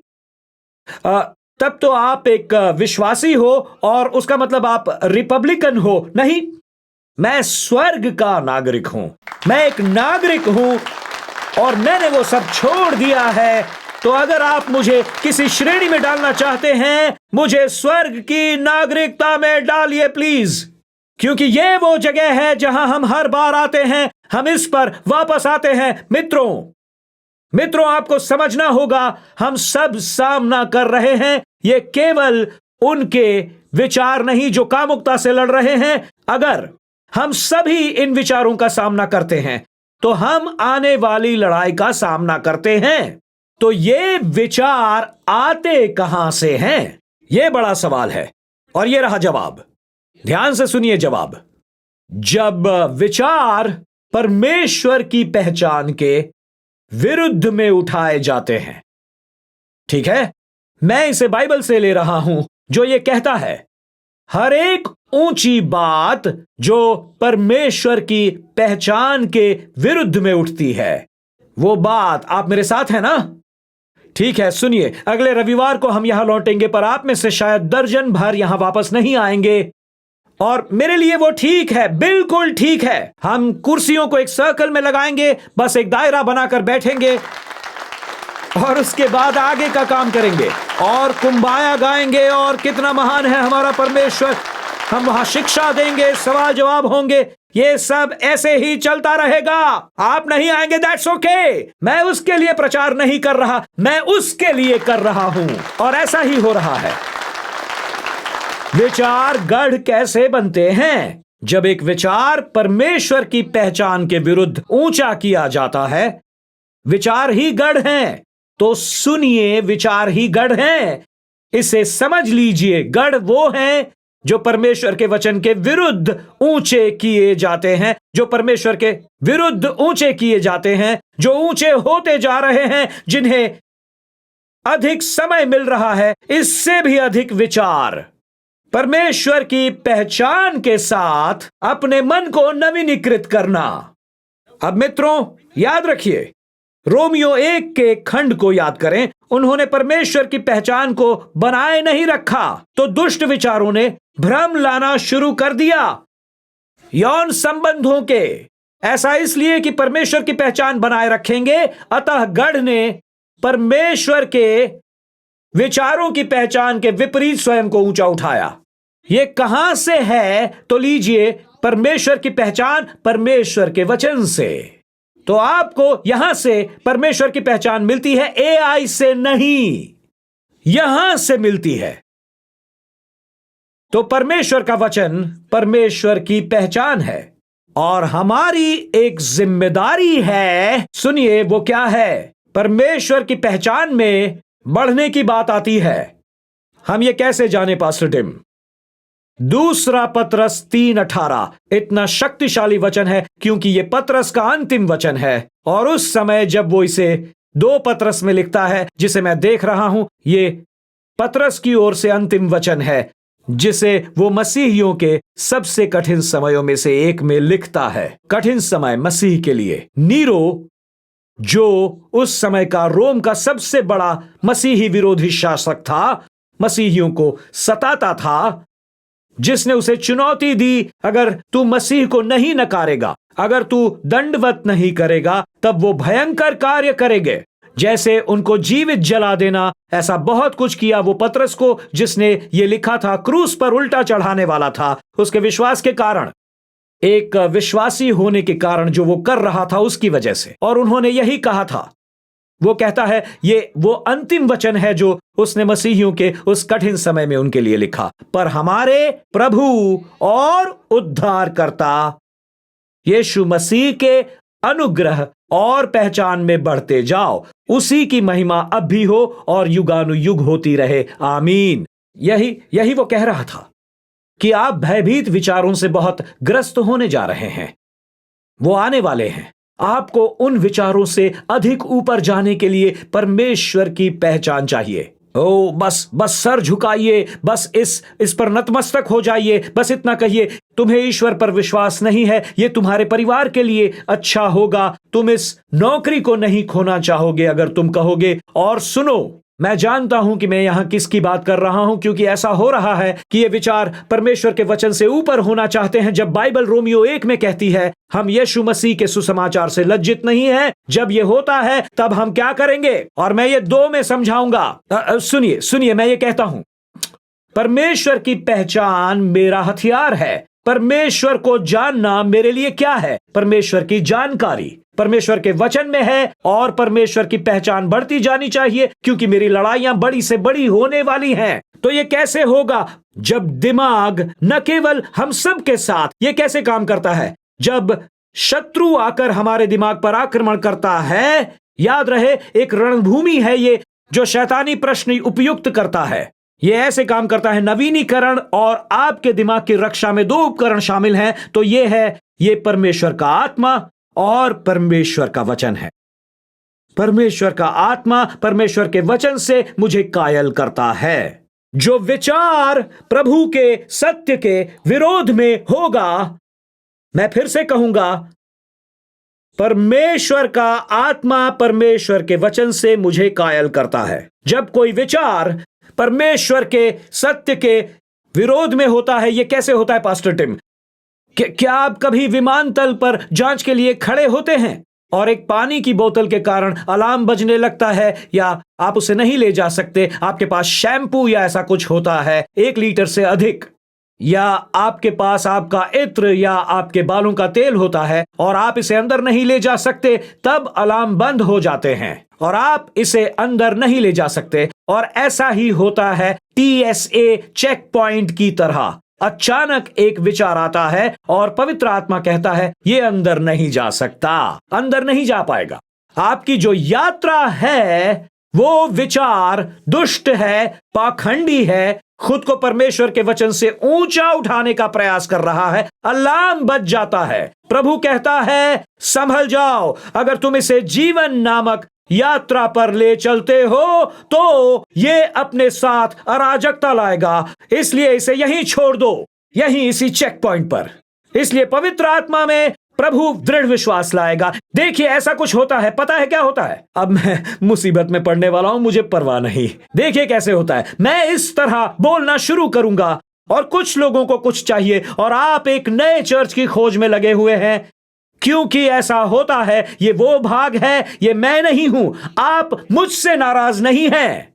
तब तो आप एक विश्वासी हो और उसका मतलब आप रिपब्लिकन हो। नहीं, मैं स्वर्ग का नागरिक हूं। मैं एक नागरिक हूं और मैंने वो सब छोड़ दिया है। तो अगर आप मुझे किसी श्रेणी में डालना चाहते हैं, मुझे स्वर्ग की नागरिकता में डालिए प्लीज, क्योंकि ये वो जगह है जहां हम हर बार आते हैं, हम इस पर वापस आते हैं। मित्रों, आपको समझना होगा, हम सब सामना कर रहे हैं। ये केवल उनके विचार नहीं जो कामुकता से लड़ रहे हैं। अगर हम सभी इन विचारों का सामना करते हैं तो हम आने वाली लड़ाई का सामना करते हैं। तो ये विचार आते कहां से हैं? यह बड़ा सवाल है और यह रहा जवाब। ध्यान से सुनिए जवाब। जब विचार परमेश्वर की पहचान के विरुद्ध में उठाए जाते हैं, ठीक है, मैं इसे बाइबल से ले रहा हूं जो यह कहता है हर एक ऊंची बात जो परमेश्वर की पहचान के विरुद्ध में उठती है, वो बात, आप मेरे साथ हैं ना? ठीक है, सुनिए, अगले रविवार को हम यहां लौटेंगे, पर आप में से शायद दर्जन भर यहां वापस नहीं आएंगे और मेरे लिए वो ठीक है, बिल्कुल ठीक है। हम कुर्सियों को एक सर्कल में लगाएंगे, बस एक दायरा बनाकर बैठेंगे और उसके बाद आगे का काम करेंगे और कुंबाया गाएंगे और कितना महान है हमारा परमेश्वर। हम वहां शिक्षा देंगे, सवाल जवाब होंगे, ये सब ऐसे ही चलता रहेगा। आप नहीं आएंगे, दैट्स ओके। मैं उसके लिए प्रचार नहीं कर रहा, मैं उसके लिए कर रहा हूं और ऐसा ही हो रहा है। विचार गढ़ कैसे बनते हैं? जब एक विचार परमेश्वर की पहचान के विरुद्ध ऊंचा किया जाता है, विचार ही गढ़ हैं। तो सुनिए, विचार ही गढ़ हैं। इसे समझ लीजिए, गढ़ वो हैं जो परमेश्वर के वचन के विरुद्ध ऊंचे किए जाते हैं, जो परमेश्वर के विरुद्ध ऊंचे किए जाते हैं, जो ऊंचे होते जा रहे हैं, जिन्हें अधिक समय मिल रहा है, इससे भी अधिक विचार परमेश्वर की पहचान के साथ अपने मन को नवीनीकृत करना। अब मित्रों, याद रखिए, रोमियो 1 के खंड को याद करें। उन्होंने परमेश्वर की पहचान को बनाए नहीं रखा, तो दुष्ट विचारों ने भ्रम लाना शुरू कर दिया यौन संबंधों के। ऐसा इसलिए कि परमेश्वर की पहचान बनाए रखेंगे, अतः गढ़ ने परमेश्वर के विचारों की पहचान के विपरीत स्वयं को ऊंचा उठाया। यह कहां से है? तो लीजिए, परमेश्वर की पहचान परमेश्वर के वचन से। तो आपको यहां से परमेश्वर की पहचान मिलती है, एआई से नहीं, यहां से मिलती है। तो परमेश्वर का वचन परमेश्वर की पहचान है और हमारी एक जिम्मेदारी है। सुनिए, वो क्या है? परमेश्वर की पहचान में बढ़ने की बात आती है। हम ये कैसे जाने पास्टर टिम? दूसरा पतरस 3:18 इतना शक्तिशाली वचन है क्योंकि यह पतरस का अंतिम वचन है, और उस समय जब वो इसे 2 पतरस में लिखता है, जिसे मैं देख रहा हूं, ये पतरस की ओर से अंतिम वचन है जिसे वो मसीहियों के सबसे कठिन समयों में से एक में लिखता है। कठिन समय मसीह के लिए। नीरो, जो उस समय का रोम का सबसे बड़ा मसीही विरोधी शासक था, मसीहियों को सताता था, जिसने उसे चुनौती दी, अगर तू मसीह को नहीं नकारेगा, अगर तू दंडवत नहीं करेगा, तब वो भयंकर कार्य करेंगे, जैसे उनको जीवित जला देना। ऐसा बहुत कुछ किया वो पतरस को, जिसने ये लिखा था, क्रूस पर उल्टा चढ़ाने वाला था, उसके विश्वास के कारण, एक विश्वासी होने के कारण जो वो कर रहा था उसकी वजह से। और उन्होंने यही कहा था। वो कहता है, ये वो अंतिम वचन है जो उसने मसीहियों के उस कठिन समय में उनके लिए लिखा। पर हमारे प्रभु और उद्धारकर्ता यीशु मसीह के अनुग्रह और पहचान में बढ़ते जाओ, उसी की महिमा अब भी हो और युगानुयुग होती रहे, आमीन। यही वो कह रहा था कि आप भयभीत विचारों से बहुत ग्रस्त होने जा रहे हैं। वो आने वाले हैं। आपको उन विचारों से अधिक ऊपर जाने के लिए परमेश्वर की पहचान चाहिए। ओ बस सर झुकाइए, बस इस पर नतमस्तक हो जाइए, बस इतना कहिए, तुम्हें ईश्वर पर विश्वास नहीं है, यह तुम्हारे परिवार के लिए अच्छा होगा, तुम इस नौकरी को नहीं खोना चाहोगे अगर तुम कहोगे। और सुनो, मैं जानता हूं कि मैं यहां किसकी बात कर रहा हूं, क्योंकि ऐसा हो रहा है कि ये विचार परमेश्वर के वचन से ऊपर होना चाहते हैं। जब बाइबल रोमियो 1 में कहती है, हम यीशु मसीह के सुसमाचार से लज्जित नहीं है, जब ये होता है तब हम क्या करेंगे? और मैं ये 2 में समझाऊंगा। सुनिए, मैं ये कहता हूं, परमेश्वर की पहचान मेरा हथियार है। परमेश्वर को जानना मेरे लिए क्या है? परमेश्वर की जानकारी परमेश्वर के वचन में है, और परमेश्वर की पहचान बढ़ती जानी चाहिए, क्योंकि मेरी लड़ाइयां बड़ी से बड़ी होने वाली हैं। तो ये कैसे होगा? जब दिमाग न केवल हम सब के साथ, ये कैसे काम करता है? जब शत्रु आकर हमारे दिमाग पर आक्रमण करता है, याद रहे, एक रणभूमि है ये जो शैतानी प्रश्न उपयुक्त करता है। ये ऐसे काम करता है, नवीनीकरण और आपके दिमाग की रक्षा में 2 उपकरण शामिल हैं। तो ये परमेश्वर का आत्मा और परमेश्वर का वचन है। परमेश्वर का आत्मा परमेश्वर के वचन से मुझे कायल करता है। जो विचार प्रभु के सत्य के विरोध में होगा, मैं फिर से कहूंगा, परमेश्वर का आत्मा परमेश्वर के वचन से मुझे कायल करता है। जब कोई विचार परमेश्वर के सत्य के विरोध में होता है, यह कैसे होता है पास्टर टिम? क्या आप कभी विमानतल पर जांच के लिए खड़े होते हैं और एक पानी की बोतल के कारण अलार्म बजने लगता है, या आप उसे नहीं ले जा सकते, आपके पास शैम्पू या ऐसा कुछ होता है 1 लीटर से अधिक, या आपके पास आपका इत्र या आपके बालों का तेल होता है और आप इसे अंदर नहीं ले जा सकते, तब अलार्म बंद हो जाते हैं और आप इसे अंदर नहीं ले जा सकते। और ऐसा ही होता है TSA चेक पॉइंट की तरह। अचानक एक विचार आता है और पवित्र आत्मा कहता है, ये अंदर नहीं जा सकता, अंदर नहीं जा पाएगा। आपकी जो यात्रा है वो विचार दुष्ट है, पाखंडी है, खुद को परमेश्वर के वचन से ऊंचा उठाने का प्रयास कर रहा है, अलार्म बज जाता है। प्रभु कहता है, संभल जाओ। अगर तुम इसे जीवन नामक यात्रा पर ले चलते हो तो ये अपने साथ अराजकता लाएगा, इसलिए इसे यहीं छोड़ दो, यहीं इसी चेक पॉइंट पर। इसलिए पवित्र आत्मा में प्रभु दृढ़ विश्वास लाएगा। देखिए ऐसा कुछ होता है, पता है क्या होता है? अब मैं मुसीबत में पड़ने वाला हूं, मुझे परवाह नहीं। देखिए कैसे होता है, मैं इस तरह बोलना शुरू करूंगा और कुछ लोगों को कुछ चाहिए और आप एक नए चर्च की खोज में लगे हुए हैं। क्योंकि ऐसा होता है, ये वो भाग है, ये मैं नहीं हूं। आप मुझसे नाराज नहीं हैं।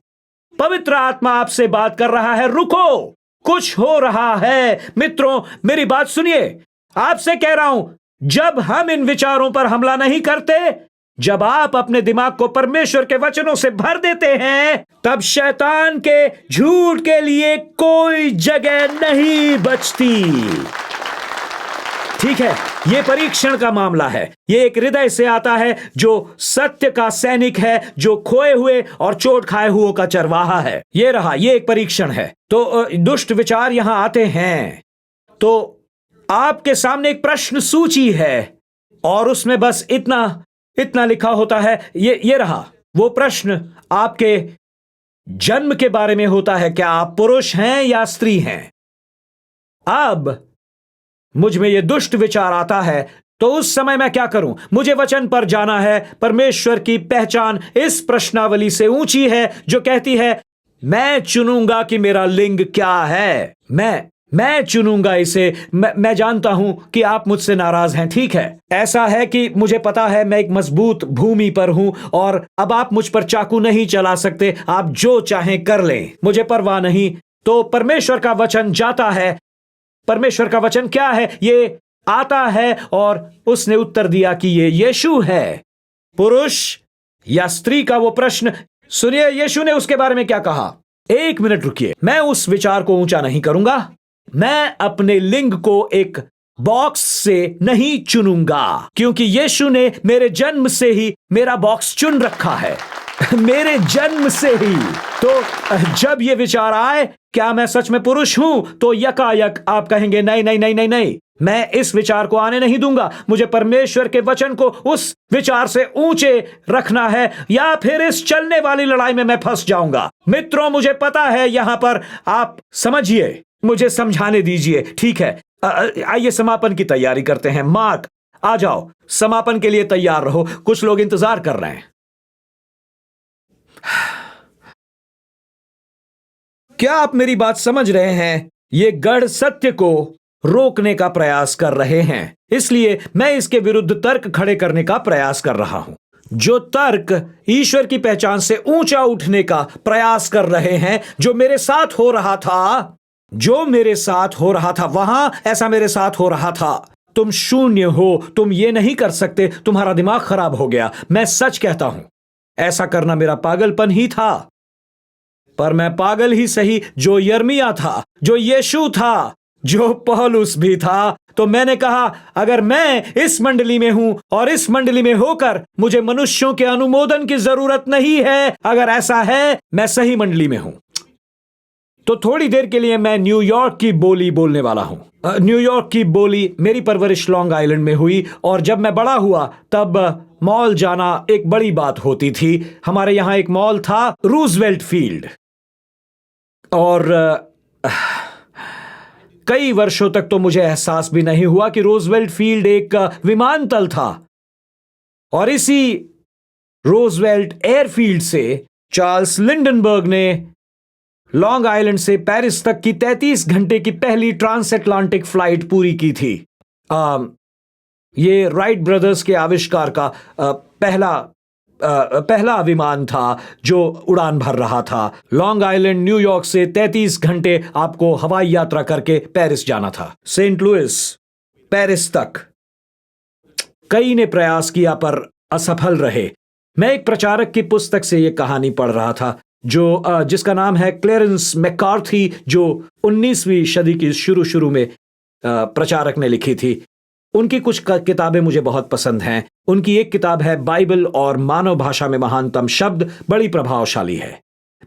पवित्र आत्मा आपसे बात कर रहा है, रुको, कुछ हो रहा है। मित्रों मेरी बात सुनिए, आपसे कह रहा हूं, जब हम इन विचारों पर हमला नहीं करते, जब आप अपने दिमाग को परमेश्वर के वचनों से भर देते हैं, तब शैतान के झूठ के लिए कोई जगह नहीं बचती। ठीक है, यह परीक्षण का मामला है। यह एक हृदय से आता है जो सत्य का सैनिक है, जो खोए हुए और चोट खाए हुए का चरवाहा है। यह रहा, यह एक परीक्षण है। तो दुष्ट विचार यहां आते हैं, तो आपके सामने एक प्रश्न सूची है और उसमें बस इतना लिखा होता है। ये रहा वो प्रश्न, आपके जन्म के बारे में होता है, क्या आप पुरुष हैं या स्त्री हैं? अब मुझ में ये दुष्ट विचार आता है, तो उस समय मैं क्या करूं? मुझे वचन पर जाना है। परमेश्वर की पहचान इस प्रश्नावली से ऊंची है जो कहती है, मैं चुनूंगा कि मेरा लिंग क्या है। मैं चुनूंगा इसे। मैं जानता हूं कि आप मुझसे नाराज हैं, ठीक है। ऐसा है कि मुझे पता है मैं एक मजबूत भूमि पर हूं और अब आप मुझ पर चाकू नहीं चला सकते। आप जो चाहें कर लें, मुझे परवाह नहीं। तो परमेश्वर का वचन जाता है। परमेश्वर का वचन क्या है? ये आता है और उसने उत्तर दिया कि ये यीशु है। पुरुष या स्त्री का वो प्रश्न, सुनिए यीशु ने उसके बारे में क्या कहा। एक मिनट रुकिए, मैं उस विचार को ऊंचा नहीं करूंगा। मैं अपने लिंग को एक बॉक्स से नहीं चुनूंगा, क्योंकि यीशु ने मेरे जन्म से ही मेरा बॉक्स चुन रखा है। मेरे जन्म से ही। तो जब ये विचार आए, क्या मैं सच में पुरुष हूं, तो यकायक आप कहेंगे नहीं नहीं नहीं नहीं नहीं, मैं इस विचार को आने नहीं दूंगा। मुझे परमेश्वर के वचन को उस विचार से ऊंचे रखना है, या फिर इस चलने वाली लड़ाई में मैं फंस जाऊंगा। मित्रों मुझे पता है यहां पर आप समझिए, मुझे समझाने दीजिए, ठीक है। आइए समापन की तैयारी करते हैं। मार्क आ जाओ, समापन के लिए तैयार रहो, कुछ लोग इंतजार कर रहे हैं। क्या आप मेरी बात समझ रहे हैं? ये गढ़ सत्य को रोकने का प्रयास कर रहे हैं, इसलिए मैं इसके विरुद्ध तर्क खड़े करने का प्रयास कर रहा हूं। जो तर्क ईश्वर की पहचान से ऊंचा उठने का प्रयास कर रहे हैं, जो मेरे साथ हो रहा था, वहां ऐसा मेरे साथ हो रहा था। तुम शून्य हो, तुम ये नहीं कर सकते, तुम्हारा दिमाग खराब हो गया। मैं सच कहता हूं, ऐसा करना मेरा पागलपन ही था। पर मैं पागल ही सही, जो यिर्मयाह था, जो यीशु था, जो पौलुस भी था। तो मैंने कहा, अगर मैं इस मंडली में हूं और इस मंडली में होकर मुझे मनुष्यों के अनुमोदन की जरूरत नहीं है, अगर ऐसा है, मैं सही मंडली में हूं। तो थोड़ी देर के लिए मैं न्यूयॉर्क की बोली बोलने वाला हूं। न्यूयॉर्क की बोली, मेरी परवरिश लॉन्ग आइलैंड में हुई और जब मैं बड़ा हुआ तब मॉल जाना एक बड़ी बात होती थी। हमारे यहां एक मॉल था, रूजवेल्ट फील्ड, और कई वर्षों तक तो मुझे एहसास भी नहीं हुआ कि रूजवेल्ट फील्ड एक विमानतल था। और इसी रूजवेल्ट एयरफील्ड से चार्ल्स लिंडनबर्ग ने लॉन्ग आइलैंड से पेरिस तक की 33 घंटे की पहली ट्रांस अटलांटिक फ्लाइट पूरी की थी। ये राइट ब्रदर्स के आविष्कार का पहला विमान था जो उड़ान भर रहा था। लॉन्ग आइलैंड न्यूयॉर्क से 33 घंटे आपको हवाई यात्रा करके पेरिस जाना था। सेंट लुइस पेरिस तक कई ने प्रयास किया पर असफल रहे। मैं एक प्रचारक की पुस्तक से यह कहानी पढ़ रहा था जिसका नाम है क्लेरेंस मैकार्थी, जो 19वीं सदी की शुरू में प्रचारक ने लिखी थी। उनकी कुछ किताबें मुझे बहुत पसंद हैं। उनकी एक किताब है बाइबल और मानव भाषा में महानतम शब्द, बड़ी प्रभावशाली है।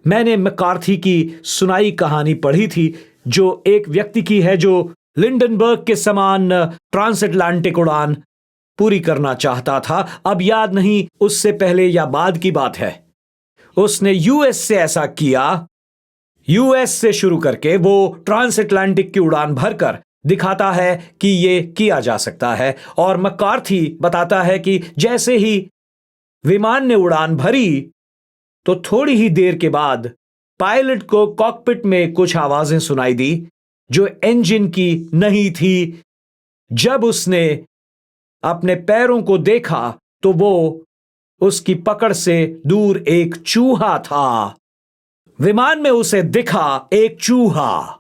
मैंने मैकार्थी की सुनाई कहानी पढ़ी थी, जो एक व्यक्ति की है जो लिंडनबर्ग के समान ट्रांस अटलांटिक उड़ान पूरी करना चाहता था। अब याद नहीं उससे पहले या बाद की बात है। उसने यूएस से ऐसा किया, यूएस से शुरू करके वो ट्रांस अटलांटिक की उड़ान भरकर दिखाता है कि ये किया जा सकता है। और मैकार्थी बताता है कि जैसे ही विमान ने उड़ान भरी तो थोड़ी ही देर के बाद पायलट को कॉकपिट में कुछ आवाजें सुनाई दी जो इंजन की नहीं थी। जब उसने अपने पैरों को देखा तो वो उसकी पकड़ से दूर एक चूहा था। विमान में उसे दिखा एक चूहा।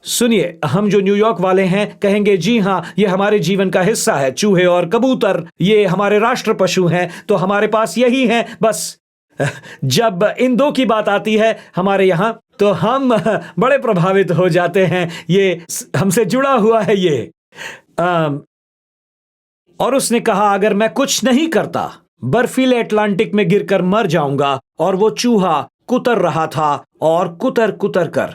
सुनिए, हम जो न्यूयॉर्क वाले हैं कहेंगे जी हां, ये हमारे जीवन का हिस्सा है। चूहे और कबूतर ये हमारे राष्ट्र पशु हैं, तो हमारे पास यही है। बस जब इन दो की बात आती है हमारे यहां तो हम बड़े प्रभावित हो जाते हैं। ये हमसे जुड़ा हुआ है ये। और उसने कहा अगर मैं कुछ नहीं करता बर्फीले अटलांटिक में गिरकर मर जाऊंगा। और वो चूहा कुतर रहा था और कुतर कुतर कर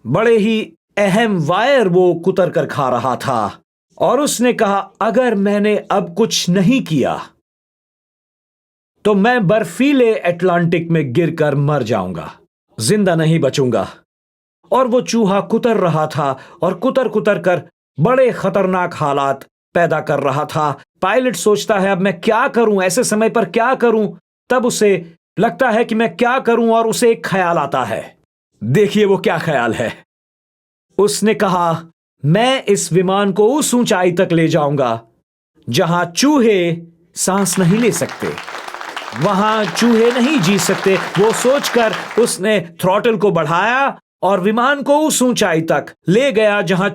बड़े ही अहम वायर वो कुतर कर खा रहा था। और उसने कहा अगर मैंने अब कुछ नहीं किया तो मैं बर्फीले अटलांटिक में गिरकर मर जाऊंगा, जिंदा नहीं बचूंगा। और वो चूहा कुतर रहा था और कुतर कुतर कर बड़े खतरनाक हालात पैदा कर रहा था। पायलट सोचता है अब मैं क्या करूं, ऐसे समय पर क्या करूं। तब उसे लगता है कि मैं क्या करूं और उसे एक ख्याल आता है। देखिए वो क्या ख्याल है। उसने कहा मैं इस विमान को उस ऊंचाई तक ले जाऊंगा जहां चूहे सांस नहीं ले सकते, वहां चूहे नहीं जी सकते। वो सोचकर उसने थ्रॉटल को बढ़ाया और विमान को उस ऊंचाई तक ले गया जहां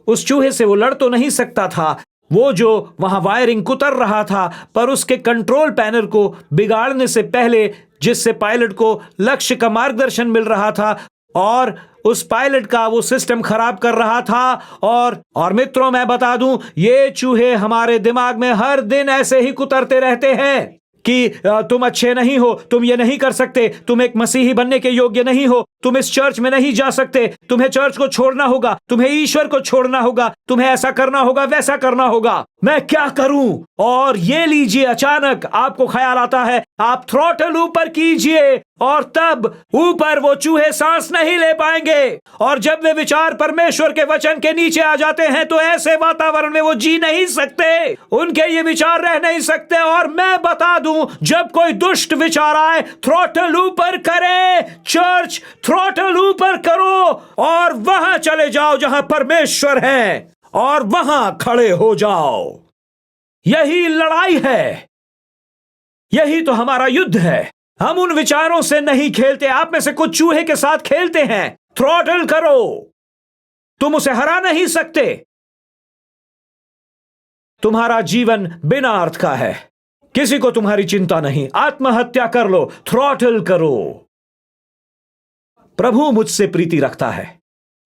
उस चूहे से वो लड़ तो नहीं सकता था। वो जो वहां वायरिंग कुतर रहा था, पर उसके कंट्रोल पैनल को बिगाड़ने से पहले, जिससे पायलट को लक्ष्य का मार्गदर्शन मिल रहा था, और उस पायलट का वो सिस्टम खराब कर रहा था। और मित्रों मैं बता दूं, ये चूहे हमारे दिमाग में हर दिन ऐसे ही कुतरते रहते हैं कि तुम अच्छे नहीं हो, तुम ये नहीं कर सकते, तुम एक मसीही बनने के योग्य नहीं हो, तुम इस चर्च में नहीं जा सकते, तुम्हें चर्च को छोड़ना होगा, तुम्हें ईश्वर को छोड़ना होगा, तुम्हें ऐसा करना होगा, वैसा करना होगा। मैं क्या करूं? और ये लीजिए, अचानक आपको ख्याल आता है आप थ्रॉटल ऊपर कीजिए और तब ऊपर वो चूहे सांस नहीं ले पाएंगे। और जब वे विचार परमेश्वर के वचन के नीचे आ जाते हैं तो ऐसे वातावरण में वो जी नहीं सकते, उनके ये विचार रह नहीं सकते। और मैं बता दूं, जब कोई दुष्ट विचार आए, थ्रॉटल ऊपर करे, चर्च थ्रॉटल ऊपर करो और वहां चले जाओ जहां परमेश्वर है और वहां खड़े हो जाओ। यही लड़ाई है, यही तो हमारा युद्ध है। हम उन विचारों से नहीं खेलते। आप में से कुछ चूहे के साथ खेलते हैं। थ्रॉटल करो, तुम उसे हरा नहीं सकते। तुम्हारा जीवन बिना अर्थ का है, किसी को तुम्हारी चिंता नहीं। आत्महत्या कर लो, थ्रॉटल करो। प्रभु मुझसे प्रीति रखता है,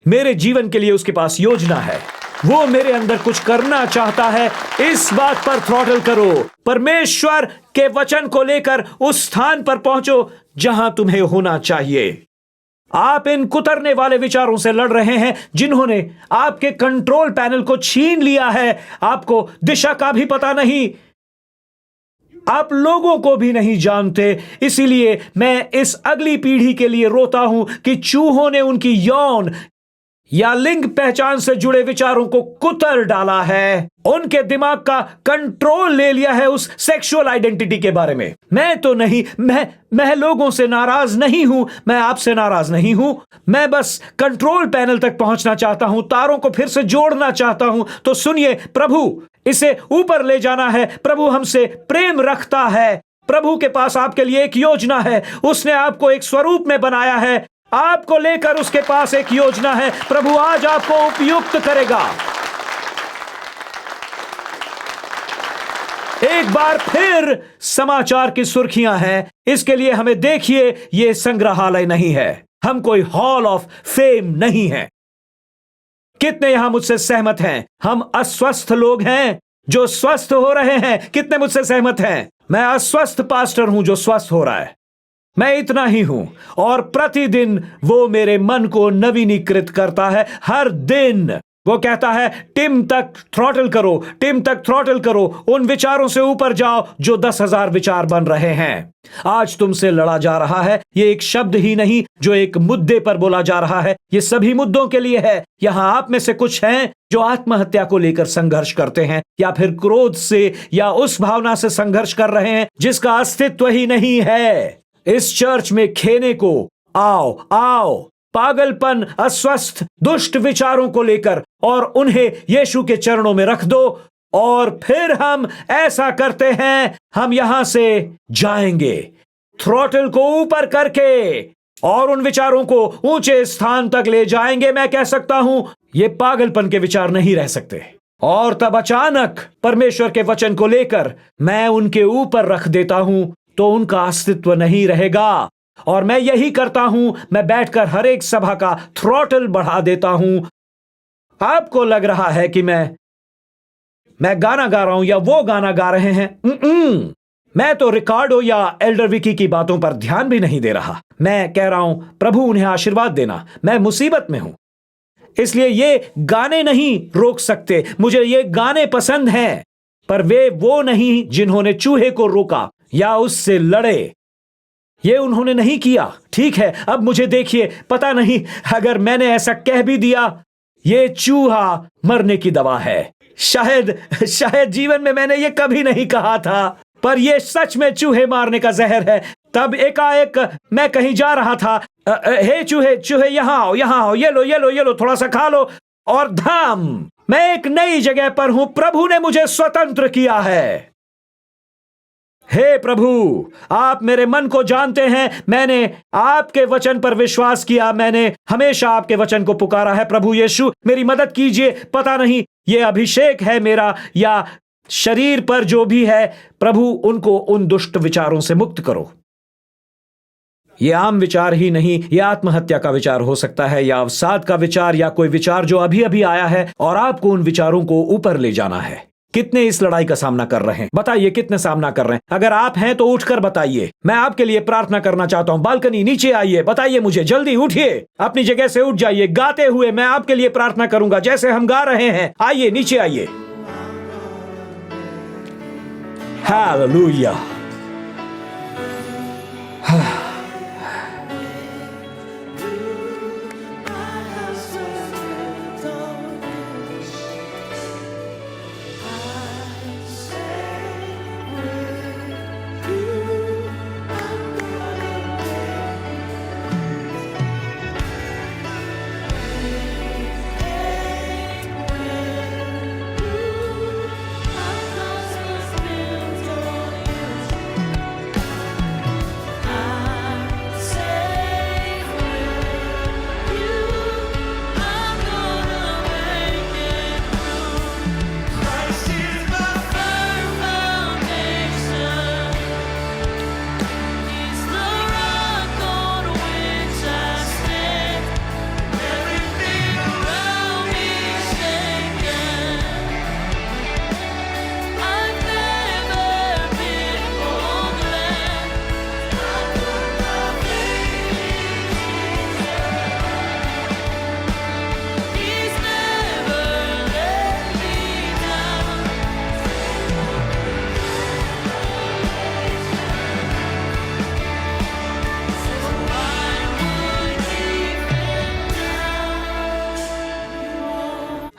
मेरे जीवन के लिए उसके पास योजना है, वो मेरे अंदर कुछ करना चाहता है। इस बात पर थ्रॉटल करो, परमेश्वर के वचन को लेकर उस स्थान पर पहुंचो जहां तुम्हें होना चाहिए। आप इन कुतरने वाले विचारों से लड़ रहे हैं जिन्होंने आपके कंट्रोल पैनल को छीन लिया है। आपको दिशा का भी पता नहीं, आप लोगों को भी नहीं जानते। इसीलिए मैं इस अगली पीढ़ी के लिए रोता हूं कि चूहों ने उनकी यौन या लिंग पहचान से जुड़े विचारों को कुतर डाला है, उनके दिमाग का कंट्रोल ले लिया है उस सेक्सुअल आइडेंटिटी के बारे में। मैं तो नहीं, मैं लोगों से नाराज नहीं हूं, मैं आपसे नाराज नहीं हूं। मैं बस कंट्रोल पैनल तक पहुंचना चाहता हूं, तारों को फिर से जोड़ना चाहता हूं। तो सुनिए, प्रभु इसे ऊपर ले जाना है। प्रभु हमसे प्रेम रखता है। प्रभु के पास आपके लिए एक योजना है। उसने आपको एक स्वरूप में बनाया है, आपको लेकर उसके पास एक योजना है। प्रभु आज आपको उपयुक्त करेगा। एक बार फिर समाचार की सुर्खियां हैं, इसके लिए हमें देखिए, यह संग्रहालय नहीं है, हम कोई हॉल ऑफ फेम नहीं है। कितने यहां मुझसे सहमत हैं? हम अस्वस्थ लोग हैं जो स्वस्थ हो रहे हैं। कितने मुझसे सहमत हैं? मैं अस्वस्थ पास्टर हूं जो स्वस्थ हो रहा है। मैं इतना ही हूं और प्रतिदिन वो मेरे मन को नवीनीकृत करता है। हर दिन वो कहता है टिम तक थ्रॉटल करो, टिम तक थ्रॉटल करो, उन विचारों से ऊपर जाओ जो 10,000 विचार बन रहे हैं। आज तुमसे लड़ा जा रहा है। ये एक शब्द ही नहीं जो एक मुद्दे पर बोला जा रहा है, ये सभी मुद्दों के लिए है। यहां आप में से कुछ हैं जो आत्महत्या को लेकर संघर्ष करते हैं, या फिर क्रोध से या उस भावना से संघर्ष कर रहे हैं जिसका अस्तित्व ही नहीं है। इस चर्च में खेने को आओ, आओ, पागलपन, अस्वस्थ, दुष्ट विचारों को लेकर और उन्हें यीशु के चरणों में रख दो, और फिर हम ऐसा करते हैं, हम यहां से जाएंगे थ्रॉटल को ऊपर करके और उन विचारों को ऊंचे स्थान तक ले जाएंगे। मैं कह सकता हूं ये पागलपन के विचार नहीं रह सकते। और तब अचानक परमेश्वर के वचन को लेकर मैं उनके ऊपर रख देता हूं तो उनका अस्तित्व नहीं रहेगा। और मैं यही करता हूं, मैं बैठकर हर एक सभा का थ्रॉटल बढ़ा देता हूं। आपको लग रहा है कि मैं गाना गा रहा हूं या वो गाना गा रहे हैं। मैं तो रिकार्डो या एल्डर विकी की बातों पर ध्यान भी नहीं दे रहा। मैं कह रहा हूं प्रभु उन्हें आशीर्वाद देना, मैं मुसीबत में हूं, इसलिए ये गाने नहीं रोक सकते। मुझे ये गाने पसंद हैं, पर वे वो नहीं जिन्होंने चूहे को रोका या उससे लड़े। ये उन्होंने नहीं किया। ठीक है, अब मुझे देखिए, पता नहीं अगर मैंने ऐसा कह भी दिया, ये चूहा मरने की दवा है। शायद जीवन में मैंने ये कभी नहीं कहा था, पर ये सच में चूहे मारने का जहर है। तब एकाएक मैं कहीं जा रहा था, हे चूहे चूहे यहां आओ, यहां आओ, ये लो ये लो ये लो, थोड़ा सा खा लो, और धाम, मैं एक नई जगह पर हूं। प्रभु ने मुझे स्वतंत्र किया है। हे प्रभु, आप मेरे मन को जानते हैं। मैंने आपके वचन पर विश्वास किया, मैंने हमेशा आपके वचन को पुकारा है। प्रभु यीशु मेरी मदद कीजिए। पता नहीं ये अभिषेक है मेरा या शरीर पर जो भी है, प्रभु उनको उन दुष्ट विचारों से मुक्त करो। ये आम विचार ही नहीं, ये आत्महत्या का विचार हो सकता है, या अवसाद का विचार, या कोई विचार जो अभी अभी आया है और आपको उन विचारों को ऊपर ले जाना है। कितने इस लड़ाई का सामना कर रहे हैं? बताइए, कितने सामना कर रहे हैं? अगर आप हैं तो उठकर बताइए। मैं आपके लिए प्रार्थना करना चाहता हूं। बालकनी नीचे आइए, बताइए मुझे, जल्दी उठिए, अपनी जगह से उठ जाइए। गाते हुए मैं आपके लिए प्रार्थना करूंगा जैसे हम गा रहे हैं। आइए, नीचे आइए। Hallelujah.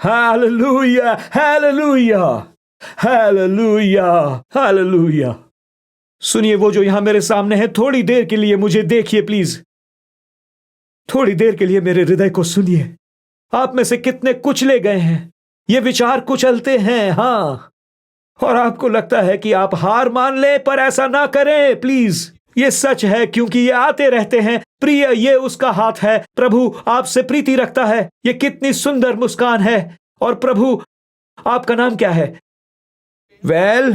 Hallelujah, hallelujah, hallelujah, hallelujah. सुनिए, वो जो यहां मेरे सामने है, थोड़ी देर के लिए मुझे देखिए प्लीज। थोड़ी देर के लिए मेरे हृदय को सुनिए। आप में से कितने कुचले गए हैं? ये विचार कुचलते हैं, हाँ, और आपको लगता है कि आप हार मान लें, पर ऐसा ना करें प्लीज। ये सच है, क्योंकि ये आते रहते हैं। प्रिय, ये उसका हाथ है। प्रभु आपसे प्रीति रखता है। ये कितनी सुंदर मुस्कान है। और प्रभु, आपका नाम क्या है? Well,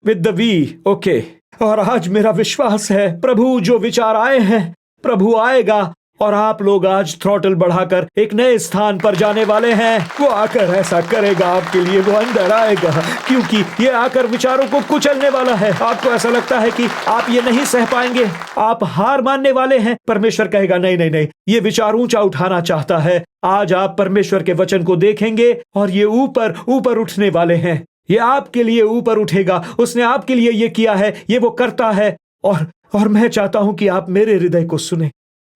with the V, okay. और आज मेरा विश्वास है, प्रभु जो विचार आए हैं, प्रभु आएगा और आप लोग आज थ्रॉटल बढ़ाकर एक नए स्थान पर जाने वाले हैं। वो आकर ऐसा करेगा आपके लिए, वो अंदर आएगा, क्योंकि ये आकर विचारों को कुचलने वाला है। आपको ऐसा लगता है कि आप ये नहीं सह पाएंगे, आप हार मानने वाले हैं। परमेश्वर कहेगा नहीं नहीं नहीं, ये विचार ऊंचा उठाना चाहता है। आज आप परमेश्वर के वचन को देखेंगे और ये ऊपर ऊपर उठने वाले हैं। ये आपके लिए ऊपर उठेगा। उसने आपके लिए ये किया है, ये वो करता है। और मैं चाहता हूं कि आप मेरे हृदय को सुने।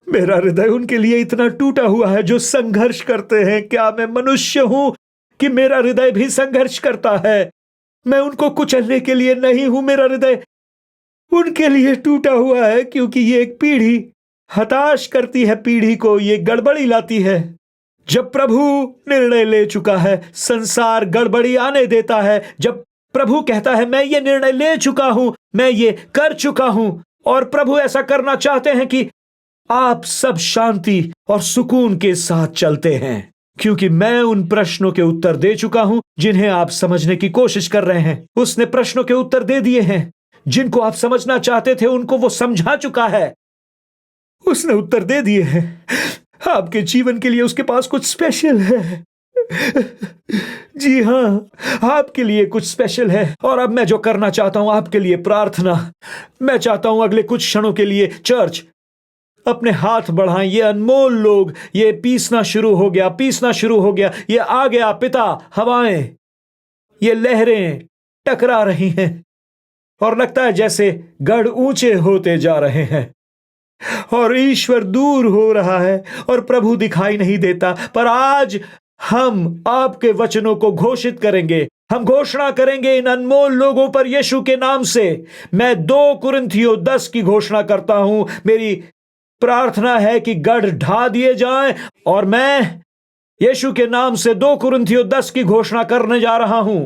मेरा हृदय उनके लिए इतना टूटा हुआ है जो संघर्ष करते हैं। क्या मैं मनुष्य हूं कि मेरा हृदय भी संघर्ष करता है? मैं उनको कुचलने के लिए नहीं हूं। मेरा हृदय उनके लिए टूटा हुआ है क्योंकि ये एक पीढ़ी हताश करती है, पीढ़ी को ये गड़बड़ी लाती है। जब प्रभु निर्णय ले चुका है, संसार गड़बड़ी आने देता है। जब प्रभु कहता है मैं ये निर्णय ले चुका हूं, मैं ये कर चुका हूं, और प्रभु ऐसा करना चाहते हैं कि आप सब शांति और सुकून के साथ चलते हैं, क्योंकि मैं उन प्रश्नों के उत्तर दे चुका हूं जिन्हें आप समझने की कोशिश कर रहे हैं। उसने प्रश्नों के उत्तर दे दिए हैं जिनको आप समझना चाहते थे, उनको वो समझा चुका है। उसने उत्तर दे दिए हैं। आपके जीवन के लिए उसके पास कुछ स्पेशल है। जी हाँ, आपके लिए कुछ स्पेशल है। और अब मैं जो करना चाहता हूं आपके लिए प्रार्थना। मैं चाहता हूं अगले कुछ क्षणों के लिए चर्च अपने हाथ बढ़ाएं। ये अनमोल लोग, ये पीसना शुरू हो गया। ये आ गया पिता, हवाएं, ये लहरें टकरा रही हैं और लगता है जैसे गढ़ ऊंचे होते जा रहे हैं और ईश्वर दूर हो रहा है और प्रभु दिखाई नहीं देता। पर आज हम आपके वचनों को घोषित करेंगे। हम घोषणा करेंगे इन अनमोल लोगों पर यीशु के नाम से। मैं 2 कुरिन्थियों 10 की घोषणा करता हूं। मेरी प्रार्थना है कि गढ़ ढा दिए जाएं, और मैं यीशु के नाम से 2 कुरिन्थियों 10 की घोषणा करने जा रहा हूं।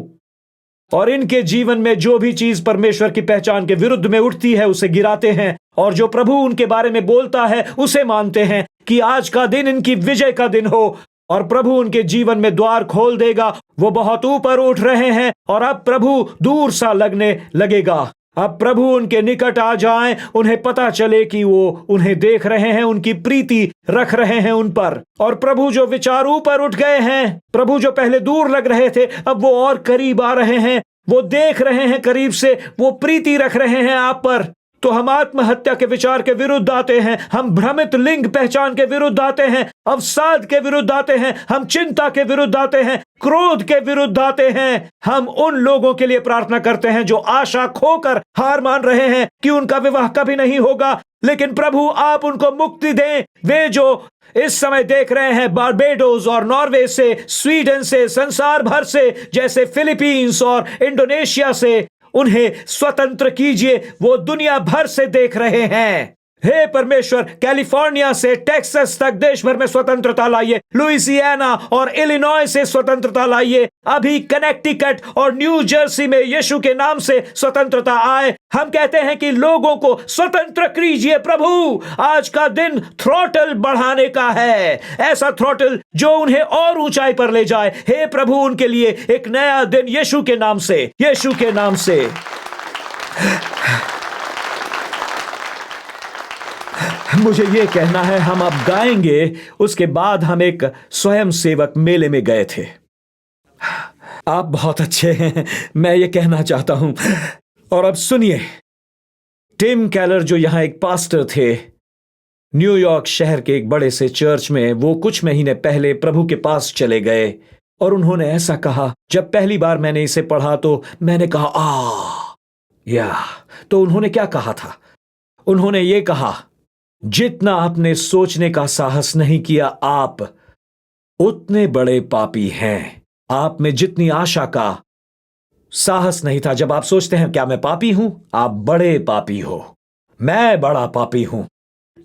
और इनके जीवन में जो भी चीज परमेश्वर की पहचान के विरुद्ध में उठती है उसे गिराते हैं, और जो प्रभु उनके बारे में बोलता है उसे मानते हैं कि आज का दिन इनकी विजय का दिन हो, और प्रभु उनके जीवन में द्वार खोल देगा। वो बहुत ऊपर उठ रहे हैं और अब प्रभु दूर सा लगने लगेगा। अब प्रभु उनके निकट आ जाएं, उन्हें पता चले कि वो उन्हें देख रहे हैं, उनकी प्रीति रख रहे हैं उन पर। और प्रभु जो विचार ऊपर उठ गए हैं, प्रभु जो पहले दूर लग रहे थे, अब वो और करीब आ रहे हैं। वो देख रहे हैं करीब से, वो प्रीति रख रहे हैं आप पर। तो हम आत्महत्या के विचार के विरुद्ध आते हैं, हम भ्रमित लिंग पहचान के विरुद्ध आते हैं, अवसाद के विरुद्ध आते हैं, हम चिंता के विरुद्ध आते हैं, क्रोध के विरुद्ध आते हैं। हम उन लोगों के लिए प्रार्थना करते हैं जो आशा खोकर हार मान रहे हैं कि उनका विवाह कभी नहीं होगा। लेकिन प्रभु आप उनको मुक्ति दें। वे जो इस समय देख रहे हैं बारबेडोस और नॉर्वे से, स्वीडन से, संसार भर से, जैसे फिलीपींस और इंडोनेशिया से, उन्हें स्वतंत्र कीजिए। वो दुनिया भर से देख रहे हैं। हे परमेश्वर, कैलिफोर्निया से टेक्सास तक देश भर में स्वतंत्रता लाइए। लुइसियाना और इलिनॉय से स्वतंत्रता लाइए। अभी कनेक्टिकट और न्यू जर्सी में यीशु के नाम से स्वतंत्रता आए। हम कहते हैं कि लोगों को स्वतंत्र कीजिए प्रभु। आज का दिन थ्रॉटल बढ़ाने का है, ऐसा थ्रॉटल जो उन्हें और ऊंचाई पर ले जाए। हे प्रभु, उनके लिए एक नया दिन यीशु के नाम से, यीशु के नाम से। मुझे यह कहना है, हम अब गाएंगे। उसके बाद हम एक स्वयं सेवक मेले में गए थे। आप बहुत अच्छे हैं, मैं ये कहना चाहता हूं। और अब सुनिए, टिम केलर जो यहां एक पास्टर थे न्यूयॉर्क शहर के एक बड़े से चर्च में, वो कुछ महीने पहले प्रभु के पास चले गए और उन्होंने ऐसा कहा। जब पहली बार मैंने इसे पढ़ा तो मैंने कहा तो उन्होंने क्या कहा था? उन्होंने ये कहा, जितना आपने सोचने का साहस नहीं किया आप उतने बड़े पापी हैं। आप में जितनी आशा का साहस नहीं था, जब आप सोचते हैं क्या मैं पापी हूं, आप बड़े पापी हो। मैं बड़ा पापी हूं।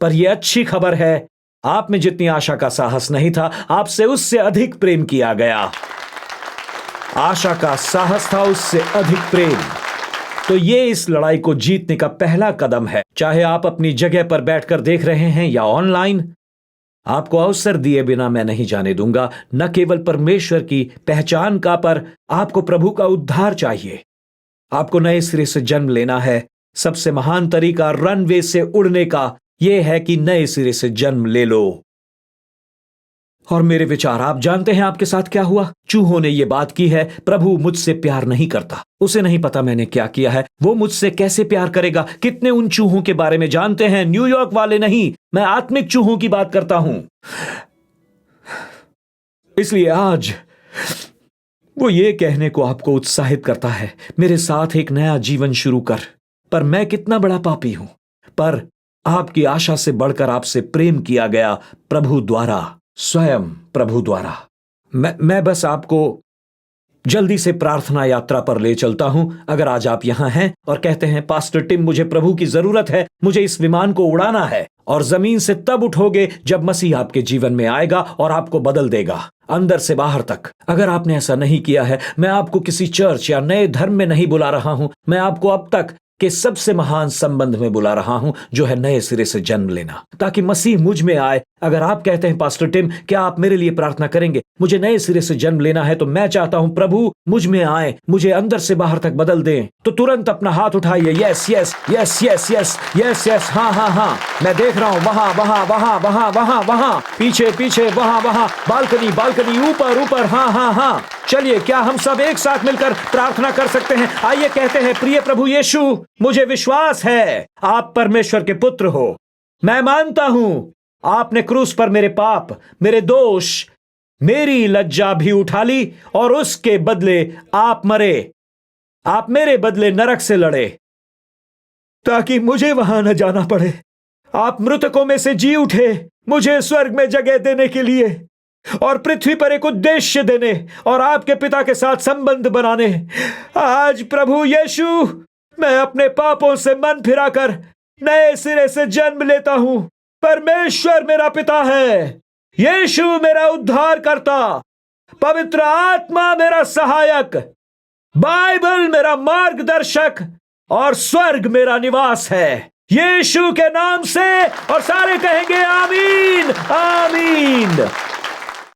पर यह अच्छी खबर है, आप में जितनी आशा का साहस नहीं था, आपसे उससे अधिक प्रेम किया गया। आशा का साहस था, उससे अधिक प्रेम। तो ये इस लड़ाई को जीतने का पहला कदम है। चाहे आप अपनी जगह पर बैठकर देख रहे हैं या ऑनलाइन, आपको अवसर दिए बिना मैं नहीं जाने दूंगा। न केवल परमेश्वर की पहचान का, पर आपको प्रभु का उद्धार चाहिए। आपको नए सिरे से जन्म लेना है। सबसे महान तरीका रनवे से उड़ने का यह है कि नए सिरे से जन्म ले लो। और मेरे विचार आप जानते हैं आपके साथ क्या हुआ? चूहों ने यह बात की है, प्रभु मुझसे प्यार नहीं करता, उसे नहीं पता मैंने क्या किया है, वो मुझसे कैसे प्यार करेगा। कितने उन चूहों के बारे में जानते हैं? न्यूयॉर्क वाले नहीं, मैं आत्मिक चूहों की बात करता हूं। इसलिए आज वो ये कहने को आपको उत्साहित करता है, मेरे साथ एक नया जीवन शुरू कर। पर मैं कितना बड़ा पापी हूं, पर आपकी आशा से बढ़कर आपसे प्रेम किया गया प्रभु द्वारा, स्वयं प्रभु द्वारा। मैं बस आपको जल्दी से प्रार्थना यात्रा पर ले चलता हूं। अगर आज आप यहां हैं और कहते हैं पास्टर टिम, मुझे प्रभु की जरूरत है, मुझे इस विमान को उड़ाना है, और जमीन से तब उठोगे जब मसीह आपके जीवन में आएगा और आपको बदल देगा अंदर से बाहर तक। अगर आपने ऐसा नहीं किया है, मैं आपको किसी चर्च या नए धर्म में नहीं बुला रहा हूं, मैं आपको अब तक के सबसे महान संबंध में बुला रहा हूं, जो है नए सिरे से जन्म लेना, ताकि मसीह मुझ में आए। अगर आप कहते हैं पास्टर टिम, क्या आप मेरे लिए प्रार्थना करेंगे? मुझे नए सिरे से जन्म लेना है, तो मैं चाहता हूं प्रभु मुझ में आए, मुझे अंदर से बाहर तक बदल दें। तो तुरंत अपना हाथ उठाइए। Yes yes yes yes yes yes yes, हाँ हाँ हाँ, मैं देख रहा हूं, वहां वहां वहां वहां वहां वहां, पीछे पीछे, वहां वहां, बालकनी बालकनी, ऊपर ऊपर, हाँ हाँ हाँ। चलिए, क्या हम सब एक साथ मिलकर प्रार्थना कर सकते हैं? आइए कहते हैं, प्रिय प्रभु यीशु, मुझे विश्वास है आप परमेश्वर के पुत्र हो। मैं मानता हूं आपने क्रूस पर मेरे पाप, मेरे दोष, मेरी लज्जा भी उठा ली, और उसके बदले आप मरे। आप मेरे बदले नरक से लड़े ताकि मुझे वहां न जाना पड़े। आप मृतकों में से जी उठे मुझे स्वर्ग में जगह देने के लिए, और पृथ्वी पर एक उद्देश्य देने और आपके पिता के साथ संबंध बनाने। आज प्रभु यीशु, मैं अपने पापों से मन फिराकर नए सिरे से जन्म लेता हूं। परमेश्वर मेरा पिता है, यीशु मेरा उद्धार करता, पवित्र आत्मा मेरा सहायक, बाइबल मेरा मार्गदर्शक, और स्वर्ग मेरा निवास है। यीशु के नाम से, और सारे कहेंगे आमीन आमीन।